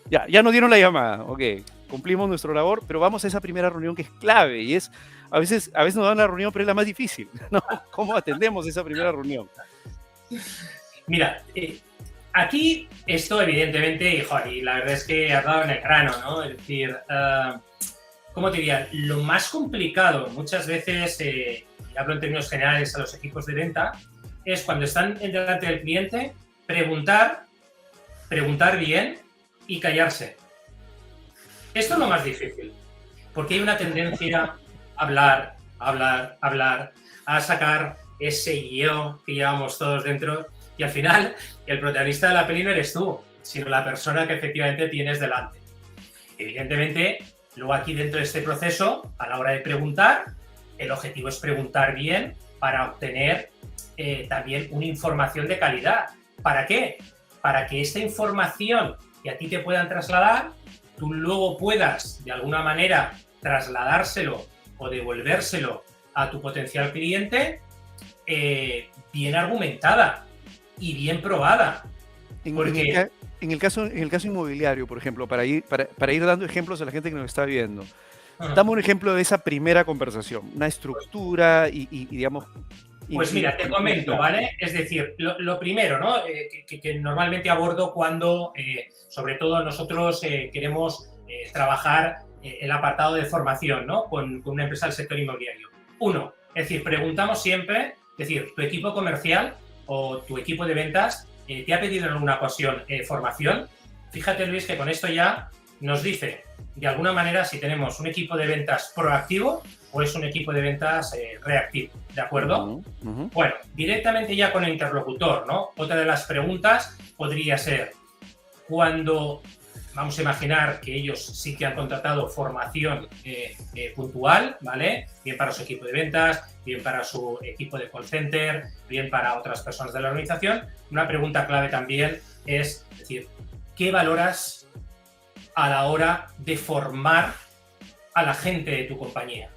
Ya nos dieron la llamada, ok, cumplimos nuestra labor, pero vamos a esa primera reunión que es clave y a veces nos dan la reunión, pero es la más difícil, ¿no? ¿Cómo atendemos esa primera reunión? Mira, aquí esto evidentemente, y la verdad es que has dado en el grano, ¿no? Es decir, ¿cómo te diría? Lo más complicado muchas veces, y hablo en términos generales a los equipos de venta, es cuando están delante del cliente, preguntar bien y callarse. Esto es lo más difícil, porque hay una tendencia a hablar, a sacar ese yo que llevamos todos dentro y al final el protagonista de la peli no eres tú, sino la persona que efectivamente tienes delante. Evidentemente, luego aquí dentro de este proceso, a la hora de preguntar, el objetivo es preguntar bien para obtener también una información de calidad. ¿Para qué? Para que esta información que a ti te puedan trasladar, tú luego puedas de alguna manera trasladárselo o devolvérselo a tu potencial cliente bien argumentada y bien probada. Porque en el caso inmobiliario, por ejemplo, para ir dando ejemplos a la gente que nos está viendo, dame un ejemplo de esa primera conversación, una estructura y digamos... Pues mira, te comento, ¿vale? Es decir, lo primero, ¿no? Que normalmente abordo cuando, sobre todo nosotros queremos trabajar el apartado de formación, ¿no? Con una empresa del sector inmobiliario. Uno, es decir, preguntamos siempre, es decir, tu equipo comercial o tu equipo de ventas te ha pedido en alguna ocasión formación. Fíjate, Luis, que con esto ya nos dice, de alguna manera, si tenemos un equipo de ventas proactivo o es un equipo de ventas reactivo, ¿de acuerdo? Bueno, directamente ya con el interlocutor, ¿no? Otra de las preguntas podría ser, cuando vamos a imaginar que ellos sí que han contratado formación puntual, ¿vale? Bien para su equipo de ventas, bien para su equipo de call center, bien para otras personas de la organización. Una pregunta clave también es decir, ¿qué valoras a la hora de formar a la gente de tu compañía?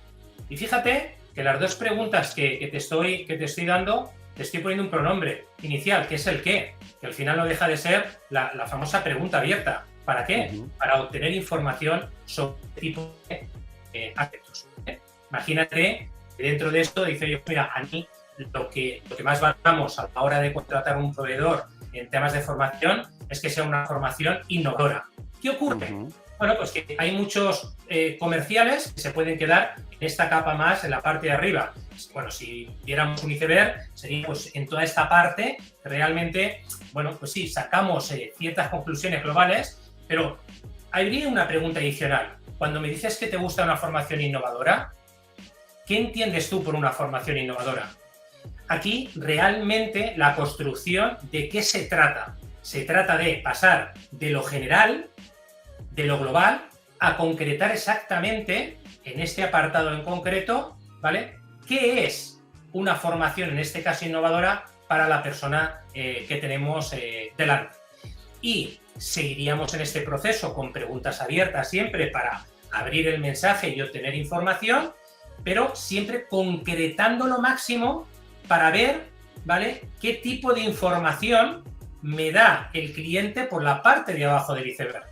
Y fíjate que las dos preguntas que te estoy dando, te estoy poniendo un pronombre inicial, que es el qué, que al final no deja de ser la famosa pregunta abierta. ¿Para qué? Para obtener información sobre este tipo de aspectos. Imagínate que dentro de esto dice yo, mira, a mí lo que más valoramos a la hora de contratar un proveedor en temas de formación es que sea una formación innovadora. ¿Qué ocurre? Bueno, pues que hay muchos comerciales que se pueden quedar en esta capa más en la parte de arriba, bueno, si viéramos un iceberg, sería pues en toda esta parte que realmente, bueno, pues sí, sacamos ciertas conclusiones globales, pero habría una pregunta adicional. Cuando me dices que te gusta una formación innovadora, ¿qué entiendes tú por una formación innovadora? Aquí realmente la construcción, ¿de qué se trata? Se trata de pasar de lo general, de lo global, a concretar exactamente, en este apartado en concreto, ¿vale? ¿Qué es una formación, en este caso innovadora, para la persona que tenemos delante? Y seguiríamos en este proceso con preguntas abiertas siempre para abrir el mensaje y obtener información, pero siempre concretando lo máximo para ver, ¿vale?, qué tipo de información me da el cliente por la parte de abajo del iceberg.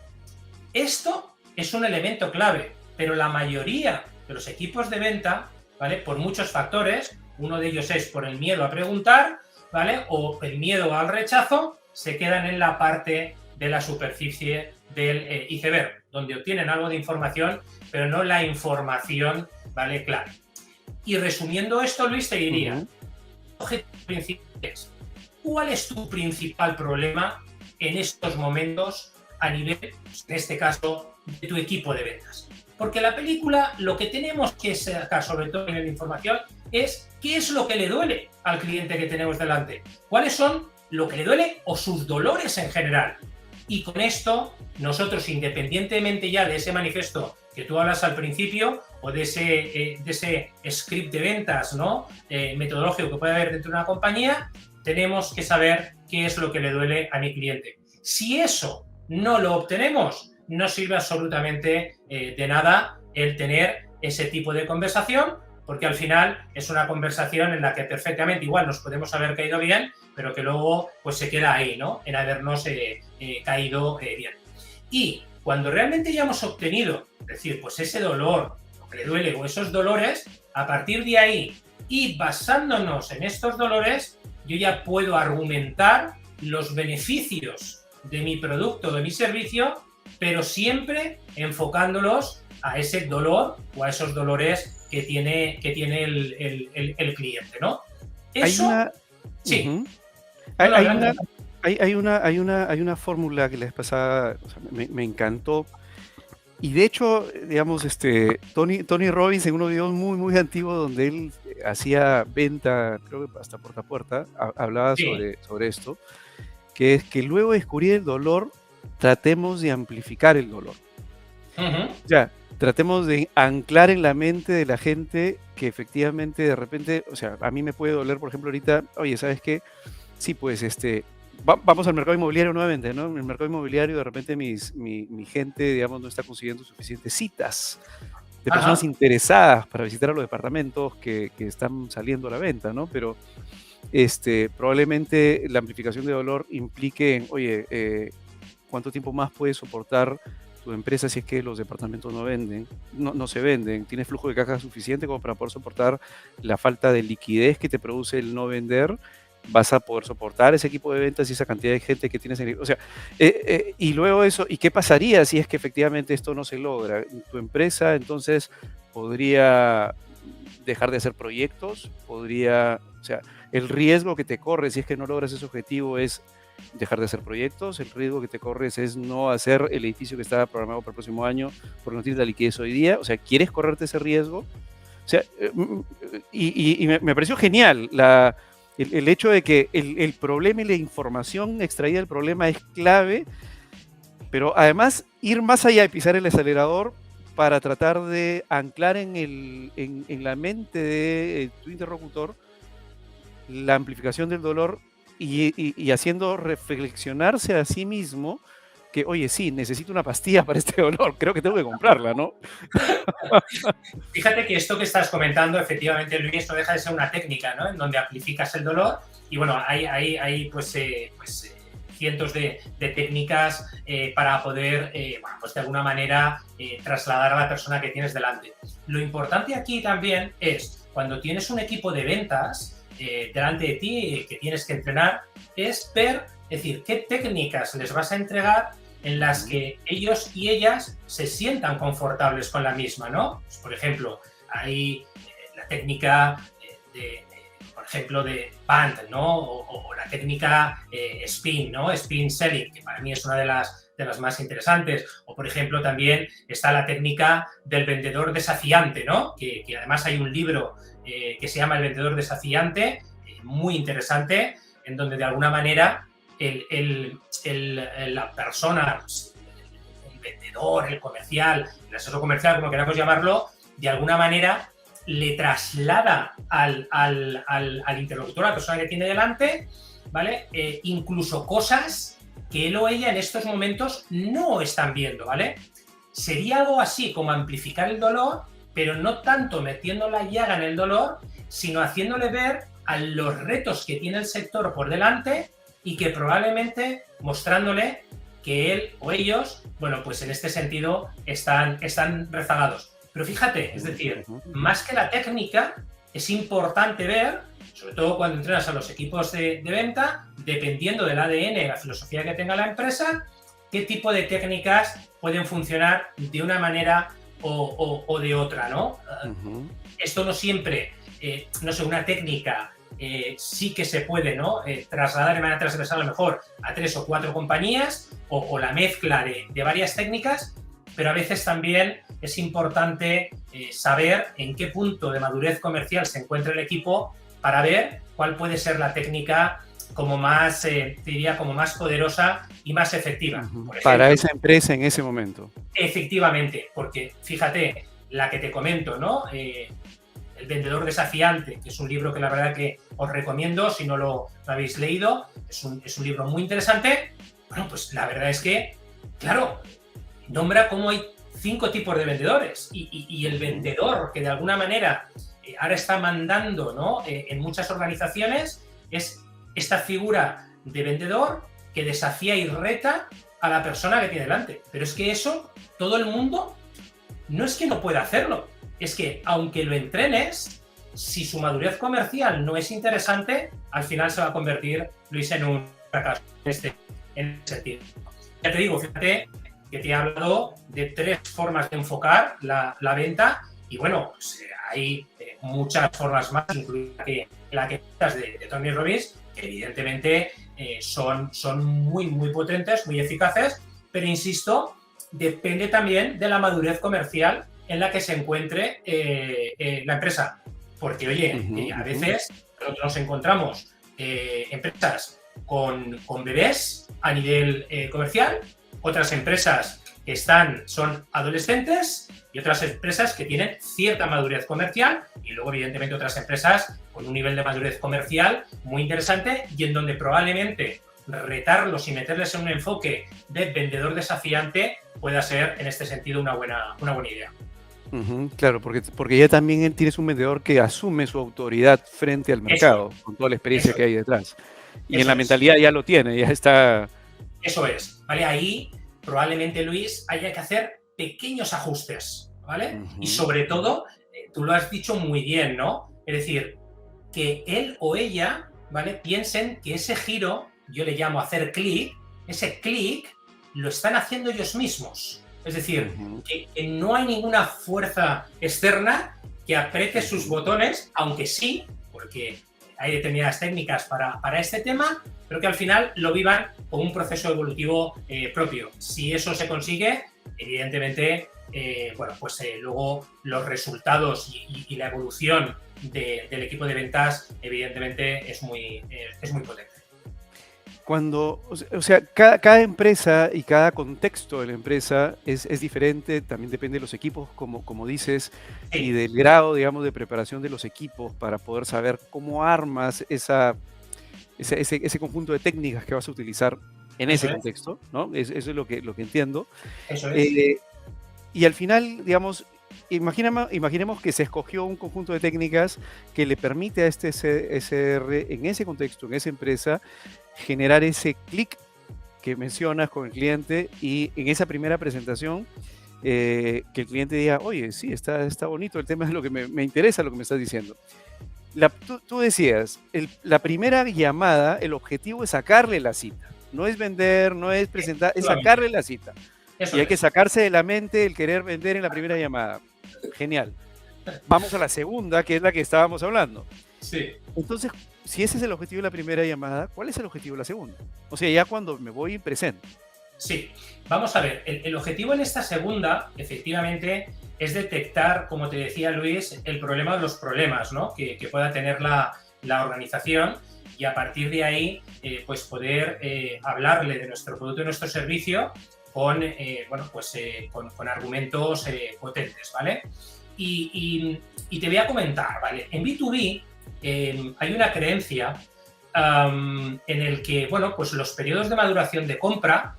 Esto es un elemento clave, pero la mayoría de los equipos de venta, ¿vale?, por muchos factores, uno de ellos es por el miedo a preguntar, ¿vale?, o el miedo al rechazo, se quedan en la parte de la superficie del iceberg, donde obtienen algo de información, pero no la información, ¿vale?, clave. Y resumiendo esto, Luis, te diría, objetivo principal es, ¿cuál es tu principal problema en estos momentos a nivel, en este caso, de tu equipo de ventas? Porque la película, lo que tenemos que sacar, sobre todo en la información, es qué es lo que le duele al cliente que tenemos delante. ¿Cuáles son lo que le duele o sus dolores en general? Y con esto, nosotros, independientemente ya de ese manifiesto que tú hablas al principio, o de ese script de ventas, ¿no?, metodológico que puede haber dentro de una compañía, tenemos que saber qué es lo que le duele a mi cliente. Si eso no lo obtenemos, no sirve absolutamente de nada el tener ese tipo de conversación, porque al final es una conversación en la que perfectamente igual nos podemos haber caído bien, pero que luego pues se queda ahí, ¿no?, en habernos caído bien. Y cuando realmente ya hemos obtenido, es decir, pues ese dolor, lo que le duele o esos dolores, a partir de ahí y basándonos en estos dolores, yo ya puedo argumentar los beneficios de mi producto, de mi servicio, pero siempre enfocándolos a ese dolor o a esos dolores que tiene el cliente, ¿no? Eso, sí. Hay una fórmula que les pasaba, o sea, me encantó. Y de hecho, digamos, Tony Robbins, en unos videos muy, muy antiguos donde él hacía venta, creo que hasta puerta a puerta, hablaba sobre esto, que es que luego de descubrir el dolor, tratemos de amplificar el dolor. Ya, tratemos de anclar en la mente de la gente que efectivamente de repente, o sea, a mí me puede doler, por ejemplo, ahorita, oye, ¿sabes qué? Sí, pues vamos al mercado inmobiliario nuevamente, ¿no? En el mercado inmobiliario de repente mi gente, digamos, no está consiguiendo suficientes citas de personas interesadas para visitar a los departamentos que están saliendo a la venta, ¿no? Pero probablemente la amplificación de dolor implique en, oye, ¿cuánto tiempo más puede soportar tu empresa si es que los departamentos no se venden? ¿Tienes flujo de caja suficiente como para poder soportar la falta de liquidez que te produce el no vender? ¿Vas a poder soportar ese equipo de ventas y esa cantidad de gente que tienes o sea, y luego eso, ¿y qué pasaría si es que efectivamente esto no se logra? Tu empresa entonces podría dejar de hacer proyectos, o sea, el riesgo que te corres si es que no logras ese objetivo es dejar de hacer proyectos, el riesgo que te corres es no hacer el edificio que estaba programado para el próximo año porque no tienes la liquidez hoy día, o sea, ¿quieres correrte ese riesgo? O sea, y me pareció genial el hecho de que el problema y la información extraída del problema es clave, pero además ir más allá de pisar el acelerador para tratar de anclar en la mente de tu interlocutor la amplificación del dolor y haciendo reflexionarse a sí mismo que, oye, sí, necesito una pastilla para este dolor, creo que tengo que comprarla, ¿no? Fíjate que esto que estás comentando, efectivamente, Luis, no deja de ser una técnica, ¿no?, en donde amplificas el dolor y, bueno, hay cientos de técnicas para poder, bueno, pues de alguna manera trasladar a la persona que tienes delante. Lo importante aquí también es, cuando tienes un equipo de ventas delante de ti que tienes que entrenar, es ver, es decir, qué técnicas les vas a entregar en las que ellos y ellas se sientan confortables con la misma, ¿no? Pues, por ejemplo, hay la técnica por ejemplo, de Band, ¿no? O la técnica Spin, ¿no? Spin Selling, que para mí es una de las más interesantes. O, por ejemplo, también está la técnica del vendedor desafiante, ¿no? Que además hay un libro que se llama El vendedor desafiante, muy interesante, en donde de alguna manera la persona, el vendedor, el comercial, el asesor comercial, como queramos llamarlo, de alguna manera le traslada al interlocutor, a la persona que tiene delante, ¿vale? Incluso cosas que él o ella en estos momentos no están viendo, ¿vale? Sería algo así como amplificar el dolor, pero no tanto metiendo la llaga en el dolor, sino haciéndole ver a los retos que tiene el sector por delante y que probablemente mostrándole que él o ellos, bueno, pues en este sentido están rezagados. Pero fíjate, es decir, más que la técnica, es importante ver, sobre todo cuando entrenas a los equipos de venta, dependiendo del ADN, la filosofía que tenga la empresa, qué tipo de técnicas pueden funcionar de una manera o de otra, ¿no? Esto no siempre, no sé, una técnica sí que se puede, ¿no? Trasladar de manera transversal a lo mejor a 3 o 4 compañías o la mezcla de varias técnicas, pero a veces también es importante saber en qué punto de madurez comercial se encuentra el equipo para ver cuál puede ser la técnica como más, diría, como más poderosa y más efectiva. Por ejemplo, para esa empresa en ese momento. Efectivamente, porque fíjate, la que te comento, ¿no? El vendedor desafiante, que es un libro que la verdad que os recomiendo si no lo habéis leído, es un libro muy interesante. Bueno, pues la verdad es que, claro, nombra cómo hay 5 tipos de vendedores y el vendedor que de alguna manera ahora está mandando, ¿no? En muchas organizaciones es esta figura de vendedor que desafía y reta a la persona que tiene delante. Pero es que eso, todo el mundo, no es que no pueda hacerlo, es que aunque lo entrenes, si su madurez comercial no es interesante, al final se va a convertir, Luis, en un fracaso en ese sentido. Ya te digo, fíjate que te he hablado de 3 formas de enfocar la venta y bueno, pues, hay muchas formas más, incluida la que estás de Tony Robbins, que evidentemente son muy, muy potentes, muy eficaces, pero insisto, depende también de la madurez comercial en la que se encuentre la empresa. Porque, oye, a veces nosotros nos encontramos empresas con bebés a nivel comercial, otras empresas que son adolescentes y otras empresas que tienen cierta madurez comercial y luego, evidentemente, otras empresas con un nivel de madurez comercial muy interesante y en donde probablemente retarlos y meterles en un enfoque de vendedor desafiante pueda ser, en este sentido, una buena idea. Claro, porque ya también tienes un vendedor que asume su autoridad frente al mercado, con toda la experiencia que hay detrás. Y en la mentalidad ya lo tiene, ya está. Eso es, ¿vale? Ahí probablemente, Luis, haya que hacer pequeños ajustes, ¿vale? Y sobre todo, tú lo has dicho muy bien, ¿no? Es decir, que él o ella, ¿vale? Piensen que ese giro, yo le llamo hacer clic, ese clic lo están haciendo ellos mismos. Es decir, que no hay ninguna fuerza externa que apriete sus botones, aunque sí, porque hay determinadas técnicas para este tema, pero que al final lo vivan como un proceso evolutivo propio. Si eso se consigue, evidentemente, bueno, pues luego los resultados y la evolución del equipo de ventas, evidentemente, es muy potente. O sea, cada empresa y cada contexto de la empresa es diferente, también depende de los equipos, como dices, Sí. Y del grado, digamos, de preparación de los equipos para poder saber cómo armas ese conjunto de técnicas que vas a utilizar en ese contexto, ¿no? Eso es lo que entiendo. Eso es. Y al final, digamos, imaginemos que se escogió un conjunto de técnicas que le permite a este SR en ese contexto, en esa empresa, generar ese clic que mencionas con el cliente y en esa primera presentación que el cliente diga, oye, sí, está bonito, el tema es lo que me interesa, lo que me estás diciendo. Tú decías, la primera llamada, el objetivo es sacarle la cita, no es vender, no es presentar, es sacarle la cita. Eso y hay que sacarse de la mente el querer vender en la primera llamada. Genial. Vamos a la segunda, que es la que estábamos hablando. Sí. Entonces, si ese es el objetivo de la primera llamada, ¿cuál es el objetivo de la segunda? O sea, ya cuando me voy y presento. Sí, vamos a ver, el objetivo en esta segunda, efectivamente, es detectar, como te decía Luis, el problema de los problemas, ¿no? que pueda tener la organización, y a partir de ahí, pues poder hablarle de nuestro producto y nuestro servicio con, con argumentos potentes, ¿vale? Y te voy a comentar, ¿vale? En B2B hay una creencia en el que, bueno, pues los periodos de maduración de compra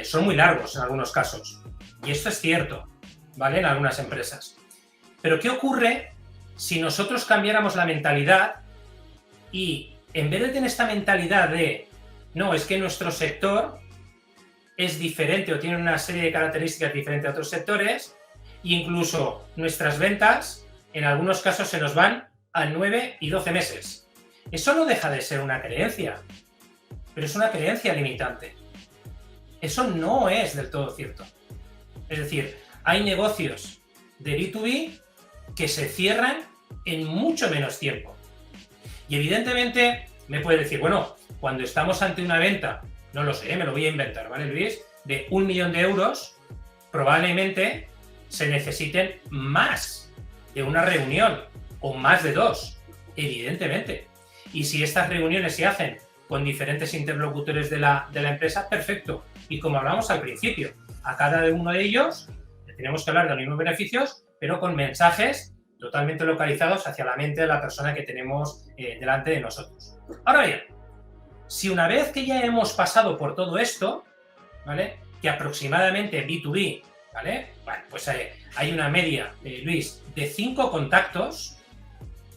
son muy largos en algunos casos. Y esto es cierto, ¿vale? En algunas empresas. Pero ¿qué ocurre si nosotros cambiáramos la mentalidad y en vez de tener esta mentalidad de no, es que nuestro sector es diferente o tiene una serie de características diferentes a otros sectores, e incluso nuestras ventas en algunos casos se nos van a 9 y 12 meses? Eso no deja de ser una creencia, pero es una creencia limitante. Eso no es del todo cierto. Es decir, hay negocios de B2B que se cierran en mucho menos tiempo. Y evidentemente me puede decir, bueno, cuando estamos ante una venta, no lo sé, me lo voy a inventar, ¿vale, Luis? De 1 millón de euros, probablemente se necesiten más de una reunión o más de 2, evidentemente. Y si estas reuniones se hacen con diferentes interlocutores de la empresa, perfecto. Y como hablamos al principio, a cada uno de ellos le tenemos que hablar de los mismos beneficios, pero con mensajes totalmente localizados hacia la mente de la persona que tenemos delante de nosotros. Ahora bien, si una vez que ya hemos pasado por todo esto, ¿vale? Que aproximadamente B2B, ¿vale? Bueno, pues hay una media, Luis, de 5 contactos,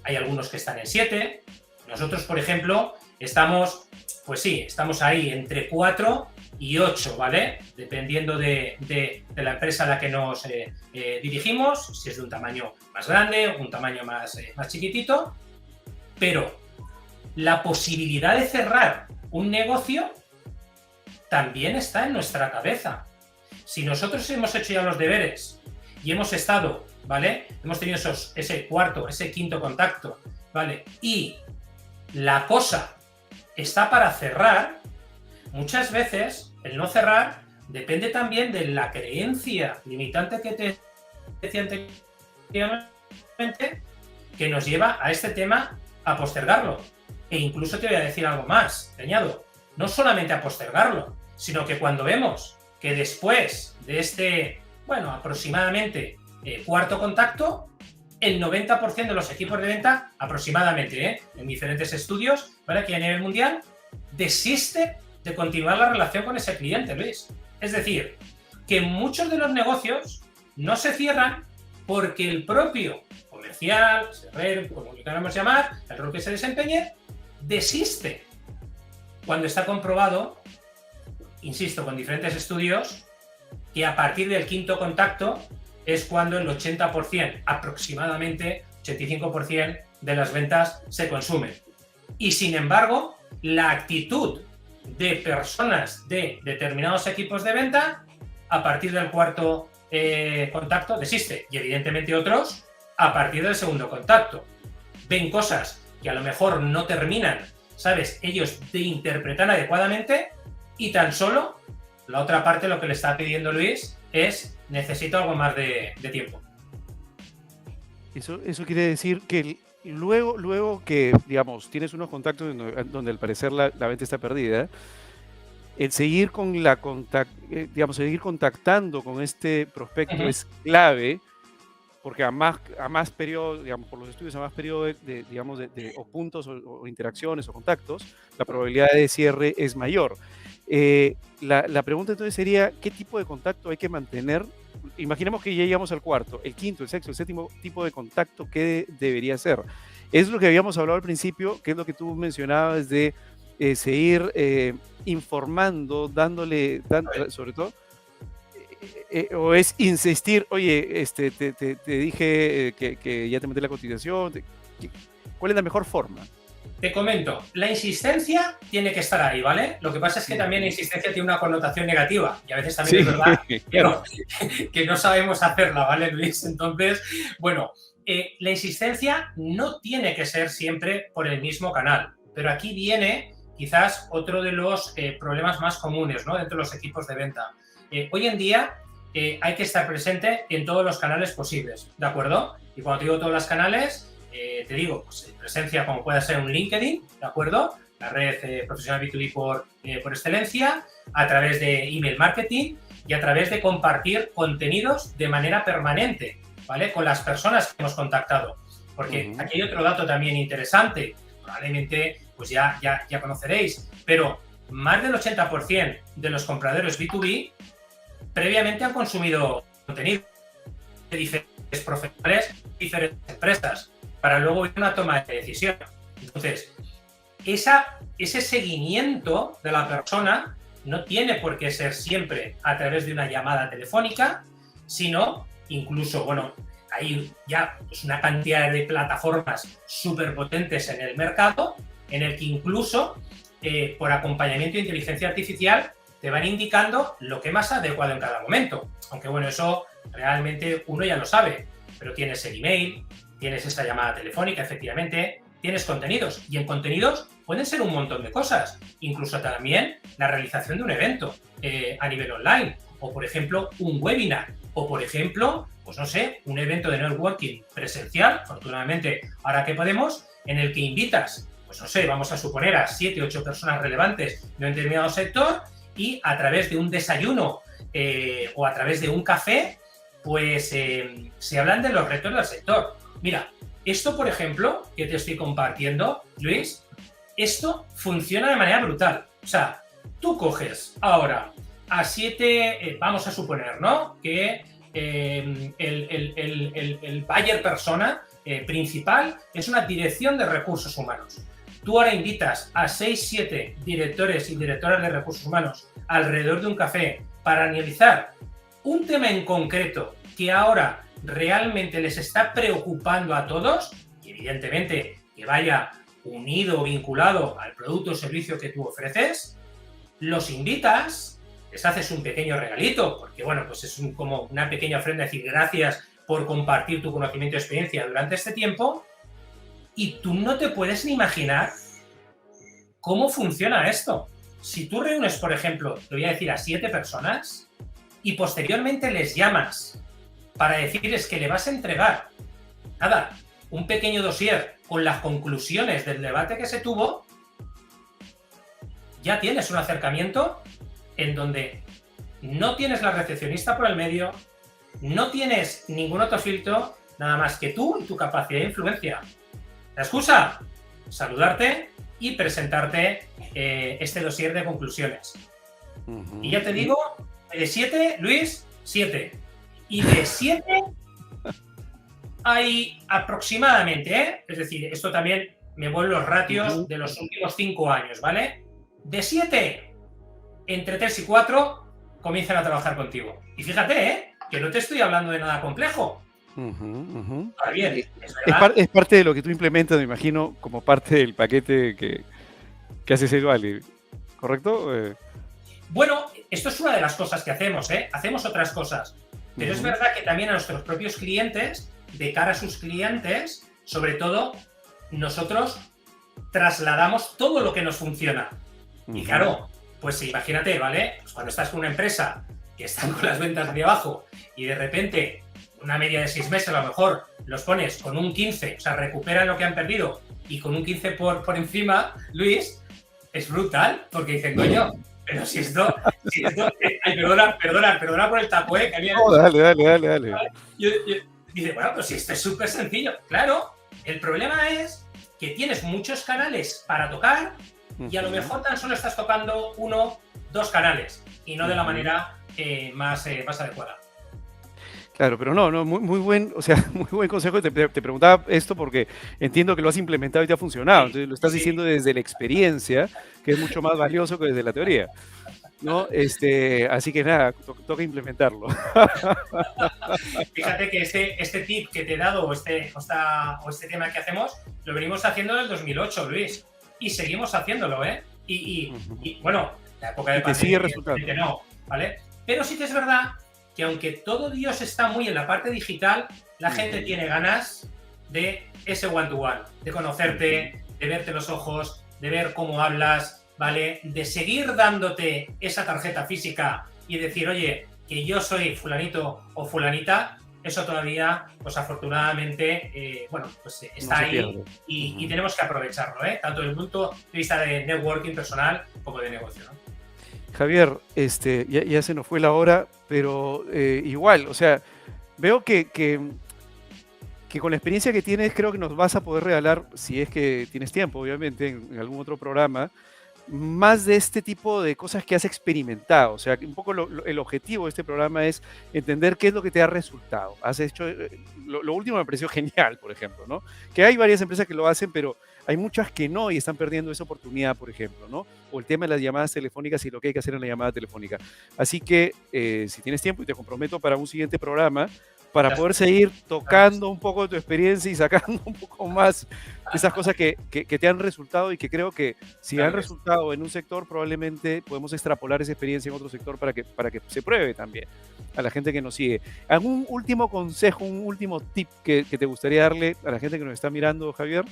hay algunos que están en 7, nosotros, por ejemplo, estamos, pues sí, estamos ahí entre 4 y 8, ¿vale? Dependiendo de la empresa a la que nos dirigimos, si es de un tamaño más grande, un tamaño más chiquitito, pero la posibilidad de cerrar un negocio también está en nuestra cabeza. Si nosotros hemos hecho ya los deberes y hemos estado, ¿vale? Hemos tenido ese cuarto, ese quinto contacto, ¿vale? Y la cosa está para cerrar, muchas veces el no cerrar depende también de la creencia limitante que te decía anteriormente, que nos lleva a este tema a postergarlo. E incluso te voy a decir algo más, te añado, no solamente a postergarlo, sino que cuando vemos que después de este, bueno, aproximadamente cuarto contacto, el 90% de los equipos de venta, aproximadamente, en diferentes estudios, ¿vale? Aquí a nivel mundial, desiste de continuar la relación con ese cliente, Luis. Es decir, que muchos de los negocios no se cierran porque el propio comercial, cerrero, como lo queramos llamar, el rol que se desempeñe, desiste. Cuando está comprobado, insisto, con diferentes estudios, que a partir del quinto contacto es cuando el 80%, aproximadamente 85% de las ventas se consumen. Y sin embargo, la actitud de personas de determinados equipos de venta, a partir del cuarto contacto, desiste. Y evidentemente otros, a partir del segundo contacto. Ven cosas que a lo mejor no terminan, ¿sabes?, ellos de interpretar adecuadamente, y tan solo la otra parte lo que le está pidiendo Luis es: necesito algo más de tiempo. Eso quiere decir que luego que, digamos, tienes unos contactos donde al parecer la venta está perdida, el seguir seguir contactando con este prospecto es clave, porque a más periodo, digamos, por los estudios, a más periodo o puntos o interacciones o contactos, la probabilidad de cierre es mayor. La pregunta entonces sería, ¿qué tipo de contacto hay que mantener? Imaginemos que ya llegamos al cuarto, el quinto, el sexto, el séptimo tipo de contacto, ¿qué debería ser? Es lo que habíamos hablado al principio, que es lo que tú mencionabas de seguir informando, dándole, sobre todo, o es insistir, oye, te dije que ya te mandé la cotización. ¿Cuál es la mejor forma? Te comento, la insistencia tiene que estar ahí, ¿vale? Lo que pasa es que también la insistencia tiene una connotación negativa y a veces también es verdad claro, que no sabemos hacerla, ¿vale, Luis? Entonces, bueno, La insistencia no tiene que ser siempre por el mismo canal, pero aquí viene quizás otro de los problemas más comunes, ¿no?, dentro de los equipos de venta. Hoy en día hay que estar presente en todos los canales posibles, ¿de acuerdo? Y cuando te digo todos los canales, te digo, pues, presencia como puede ser un LinkedIn, ¿de acuerdo? La red profesional B2B por excelencia, a través de email marketing y a través de compartir contenidos de manera permanente, ¿vale?, con las personas que hemos contactado. Porque aquí hay otro dato también interesante, probablemente pues ya conoceréis, pero más del 80% de los compradores B2B previamente han consumido contenido de diferentes profesionales, diferentes empresas, para luego ir a una toma de decisión. Entonces, ese seguimiento de la persona no tiene por qué ser siempre a través de una llamada telefónica, sino incluso, bueno, hay ya pues una cantidad de plataformas súper potentes en el mercado, en el que incluso por acompañamiento de inteligencia artificial te van indicando lo que más adecuado en cada momento. Aunque bueno, eso realmente uno ya lo sabe, pero tienes el email, tienes esta llamada telefónica, efectivamente, tienes contenidos, y en contenidos pueden ser un montón de cosas, incluso también la realización de un evento a nivel online, o por ejemplo un webinar, o por ejemplo, pues no sé, un evento de networking presencial, afortunadamente ahora que podemos, en el que invitas, pues no sé, vamos a suponer a 7 u 8 personas relevantes de un determinado sector, y a través de un desayuno o a través de un café, pues se hablan de los retos del sector. Mira, esto, por ejemplo, que te estoy compartiendo, Luis, esto funciona de manera brutal. O sea, tú coges ahora a 7, vamos a suponer, ¿no?, que el buyer persona principal es una dirección de recursos humanos. Tú ahora invitas a 6, 7 directores y directoras de recursos humanos alrededor de un café para analizar un tema en concreto que ahora realmente les está preocupando a todos, y evidentemente que vaya unido o vinculado al producto o servicio que tú ofreces, los invitas, les haces un pequeño regalito, porque bueno, pues es como una pequeña ofrenda, decir gracias por compartir tu conocimiento y experiencia durante este tiempo, y tú no te puedes ni imaginar cómo funciona esto. Si tú reúnes, por ejemplo, te voy a decir, a 7 personas y posteriormente les llamas para decirles que le vas a entregar, nada, un pequeño dossier con las conclusiones del debate que se tuvo, ya tienes un acercamiento en donde no tienes la recepcionista por el medio, no tienes ningún otro filtro, nada más que tú y tu capacidad de influencia. La excusa, saludarte y presentarte este dossier de conclusiones. Y ya te digo, de 7, Luis, 7. Y de 7 hay aproximadamente, es decir, esto también me vuelve los ratios de los últimos 5 años, ¿vale? De 7, entre 3 y 4 comienzan a trabajar contigo. Y fíjate, que no te estoy hablando de nada complejo. Ahora bien, es parte de lo que tú implementas, me imagino, como parte del paquete que haces Eduali, ¿correcto? Bueno, esto es una de las cosas que hacemos, hacemos otras cosas, pero es verdad que también a nuestros propios clientes, de cara a sus clientes, sobre todo, nosotros trasladamos todo lo que nos funciona. Y claro, pues imagínate, ¿vale? Pues cuando estás con una empresa que está con las ventas de abajo y de repente una media de 6 meses a lo mejor los pones con un 15, o sea, recuperan lo que han perdido y con un 15 por encima, Luis, es brutal, porque dicen, coño, pero si esto ay, perdona por el tapo, que había... No, dale. Dice, bueno, pues si esto es súper sencillo. Claro, el problema es que tienes muchos canales para tocar y a lo mejor tan solo estás tocando 1, 2 canales y no de la manera más adecuada. Claro, pero no, muy buen, o sea, muy buen consejo. Te preguntaba esto porque entiendo que lo has implementado y te ha funcionado. Entonces lo estás diciendo desde la experiencia, que es mucho más valioso que desde la teoría, ¿no? Así que nada, toca implementarlo. Fíjate que este tip que te he dado o este tema que hacemos, lo venimos haciendo desde el 2008, Luis, y seguimos haciéndolo, Y bueno, la época de pandemia sigue resultando. No, ¿vale? Pero sí que es verdad que aunque todo Dios está muy en la parte digital, la gente tiene ganas de ese one-to-one, de conocerte, de verte los ojos, de ver cómo hablas, ¿vale? De seguir dándote esa tarjeta física y decir, oye, que yo soy fulanito o fulanita, eso todavía, pues afortunadamente, bueno, pues está No se ahí pierde. y tenemos que aprovecharlo, ¿eh? Tanto desde el punto de vista de networking personal como de negocio, ¿no? Javier, ya se nos fue la hora, pero igual, o sea, veo que con la experiencia que tienes, creo que nos vas a poder regalar, si es que tienes tiempo, obviamente, en algún otro programa, más de este tipo de cosas que has experimentado. O sea, que un poco el objetivo de este programa es entender qué es lo que te ha resultado. Has hecho, lo último me pareció genial, por ejemplo, ¿no? Que hay varias empresas que lo hacen, pero hay muchas que no y están perdiendo esa oportunidad, por ejemplo, ¿no? O el tema de las llamadas telefónicas y lo que hay que hacer en la llamada telefónica. Así que, si tienes tiempo, y te comprometo para un siguiente programa, para poder seguir tocando un poco de tu experiencia y sacando un poco más de esas cosas que te han resultado y que creo que si han resultado en un sector, probablemente podemos extrapolar esa experiencia en otro sector para que se pruebe también a la gente que nos sigue. ¿Algún último consejo, un último tip que te gustaría darle a la gente que nos está mirando, Javier,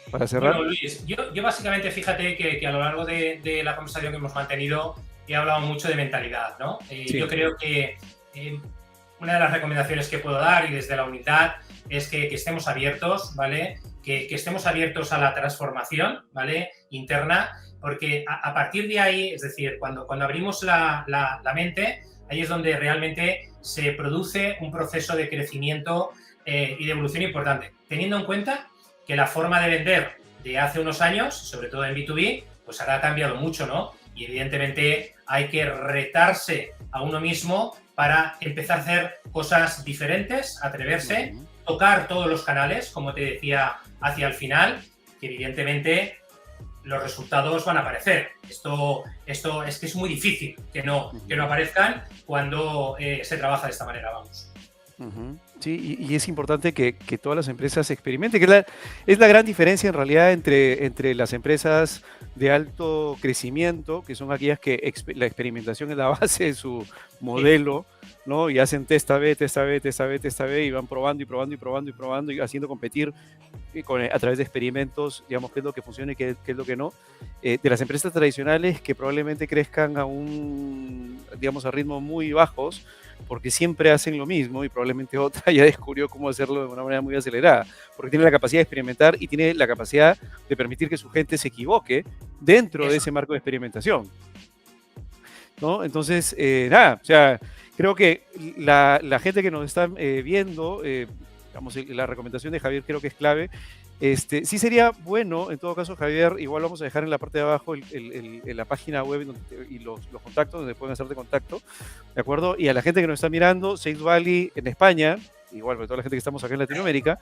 para cerrar? Bueno, Luis, yo básicamente fíjate que a lo largo de la conversación que hemos mantenido he hablado mucho de mentalidad, ¿no? Sí. Yo creo que una de las recomendaciones que puedo dar y desde la humildad es que estemos abiertos, ¿vale? Que estemos abiertos a la transformación, ¿vale? Interna, porque a partir de ahí, es decir, cuando abrimos la mente, ahí es donde realmente se produce un proceso de crecimiento y de evolución importante, teniendo en cuenta que la forma de vender de hace unos años, sobre todo en B2B, pues ahora ha cambiado mucho, ¿no? Y evidentemente hay que retarse a uno mismo para empezar a hacer cosas diferentes, atreverse, tocar todos los canales, como te decía hacia el final, que evidentemente los resultados van a aparecer. Esto es que es muy difícil que no aparezcan cuando se trabaja de esta manera, vamos. Sí, y es importante que todas las empresas experimenten, que es la gran diferencia en realidad entre las empresas de alto crecimiento, que son aquellas que la experimentación es la base de su modelo, ¿no? Y hacen test A/B, test A/B, test A/B, test A/B, y van probando y probando y probando y probando y haciendo competir a través de experimentos, digamos, qué es lo que funciona y qué es lo que no. De las empresas tradicionales que probablemente crezcan digamos, a ritmos muy bajos, porque siempre hacen lo mismo y probablemente otra ya descubrió cómo hacerlo de una manera muy acelerada, porque tiene la capacidad de experimentar y tiene la capacidad de permitir que su gente se equivoque dentro de ese marco de experimentación, ¿no? Entonces, nada, o sea, creo que la gente que nos está viendo, digamos, la recomendación de Javier creo que es clave. Sí sería bueno, en todo caso, Javier, igual vamos a dejar en la parte de abajo la página web y los contactos, donde pueden hacerte contacto, ¿de acuerdo? Y a la gente que nos está mirando, Sales Valley en España, igual para toda la gente que estamos acá en Latinoamérica,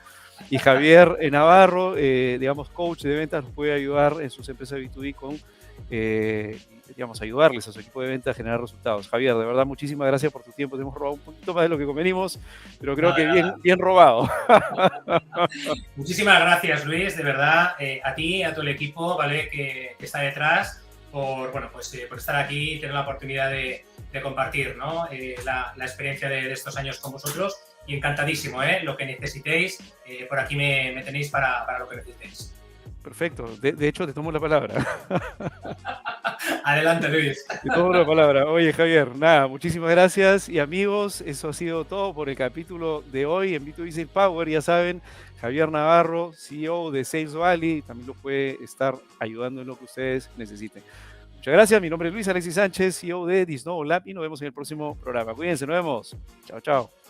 y Javier Navarro, digamos, coach de ventas, nos puede ayudar en sus empresas B2B con, digamos, ayudarles a su equipo de ventas a generar resultados. Javier, de verdad, muchísimas gracias por tu tiempo. Te hemos robado un poquito más de lo que convenimos, pero creo que bien robado. Muchísimas gracias, Luis, de verdad, a ti, a todo el equipo, ¿vale? Que está detrás, por estar aquí y tener la oportunidad de compartir, ¿no? La experiencia de estos años con vosotros. Y encantadísimo, lo que necesitéis, por aquí me tenéis para lo que necesitéis. Perfecto, de hecho te tomo la palabra. Adelante, Luis. Te tomo la palabra. Oye, Javier, nada, muchísimas gracias. Y amigos, eso ha sido todo por el capítulo de hoy en B2B Sales Power. Ya saben, Javier Navarro, CEO de Sales Valley, también lo puede estar ayudando en lo que ustedes necesiten. Muchas gracias, mi nombre es Luis Alexis Sánchez, CEO de Disnovo Lab, y nos vemos en el próximo programa. Cuídense, nos vemos. Chao, chao.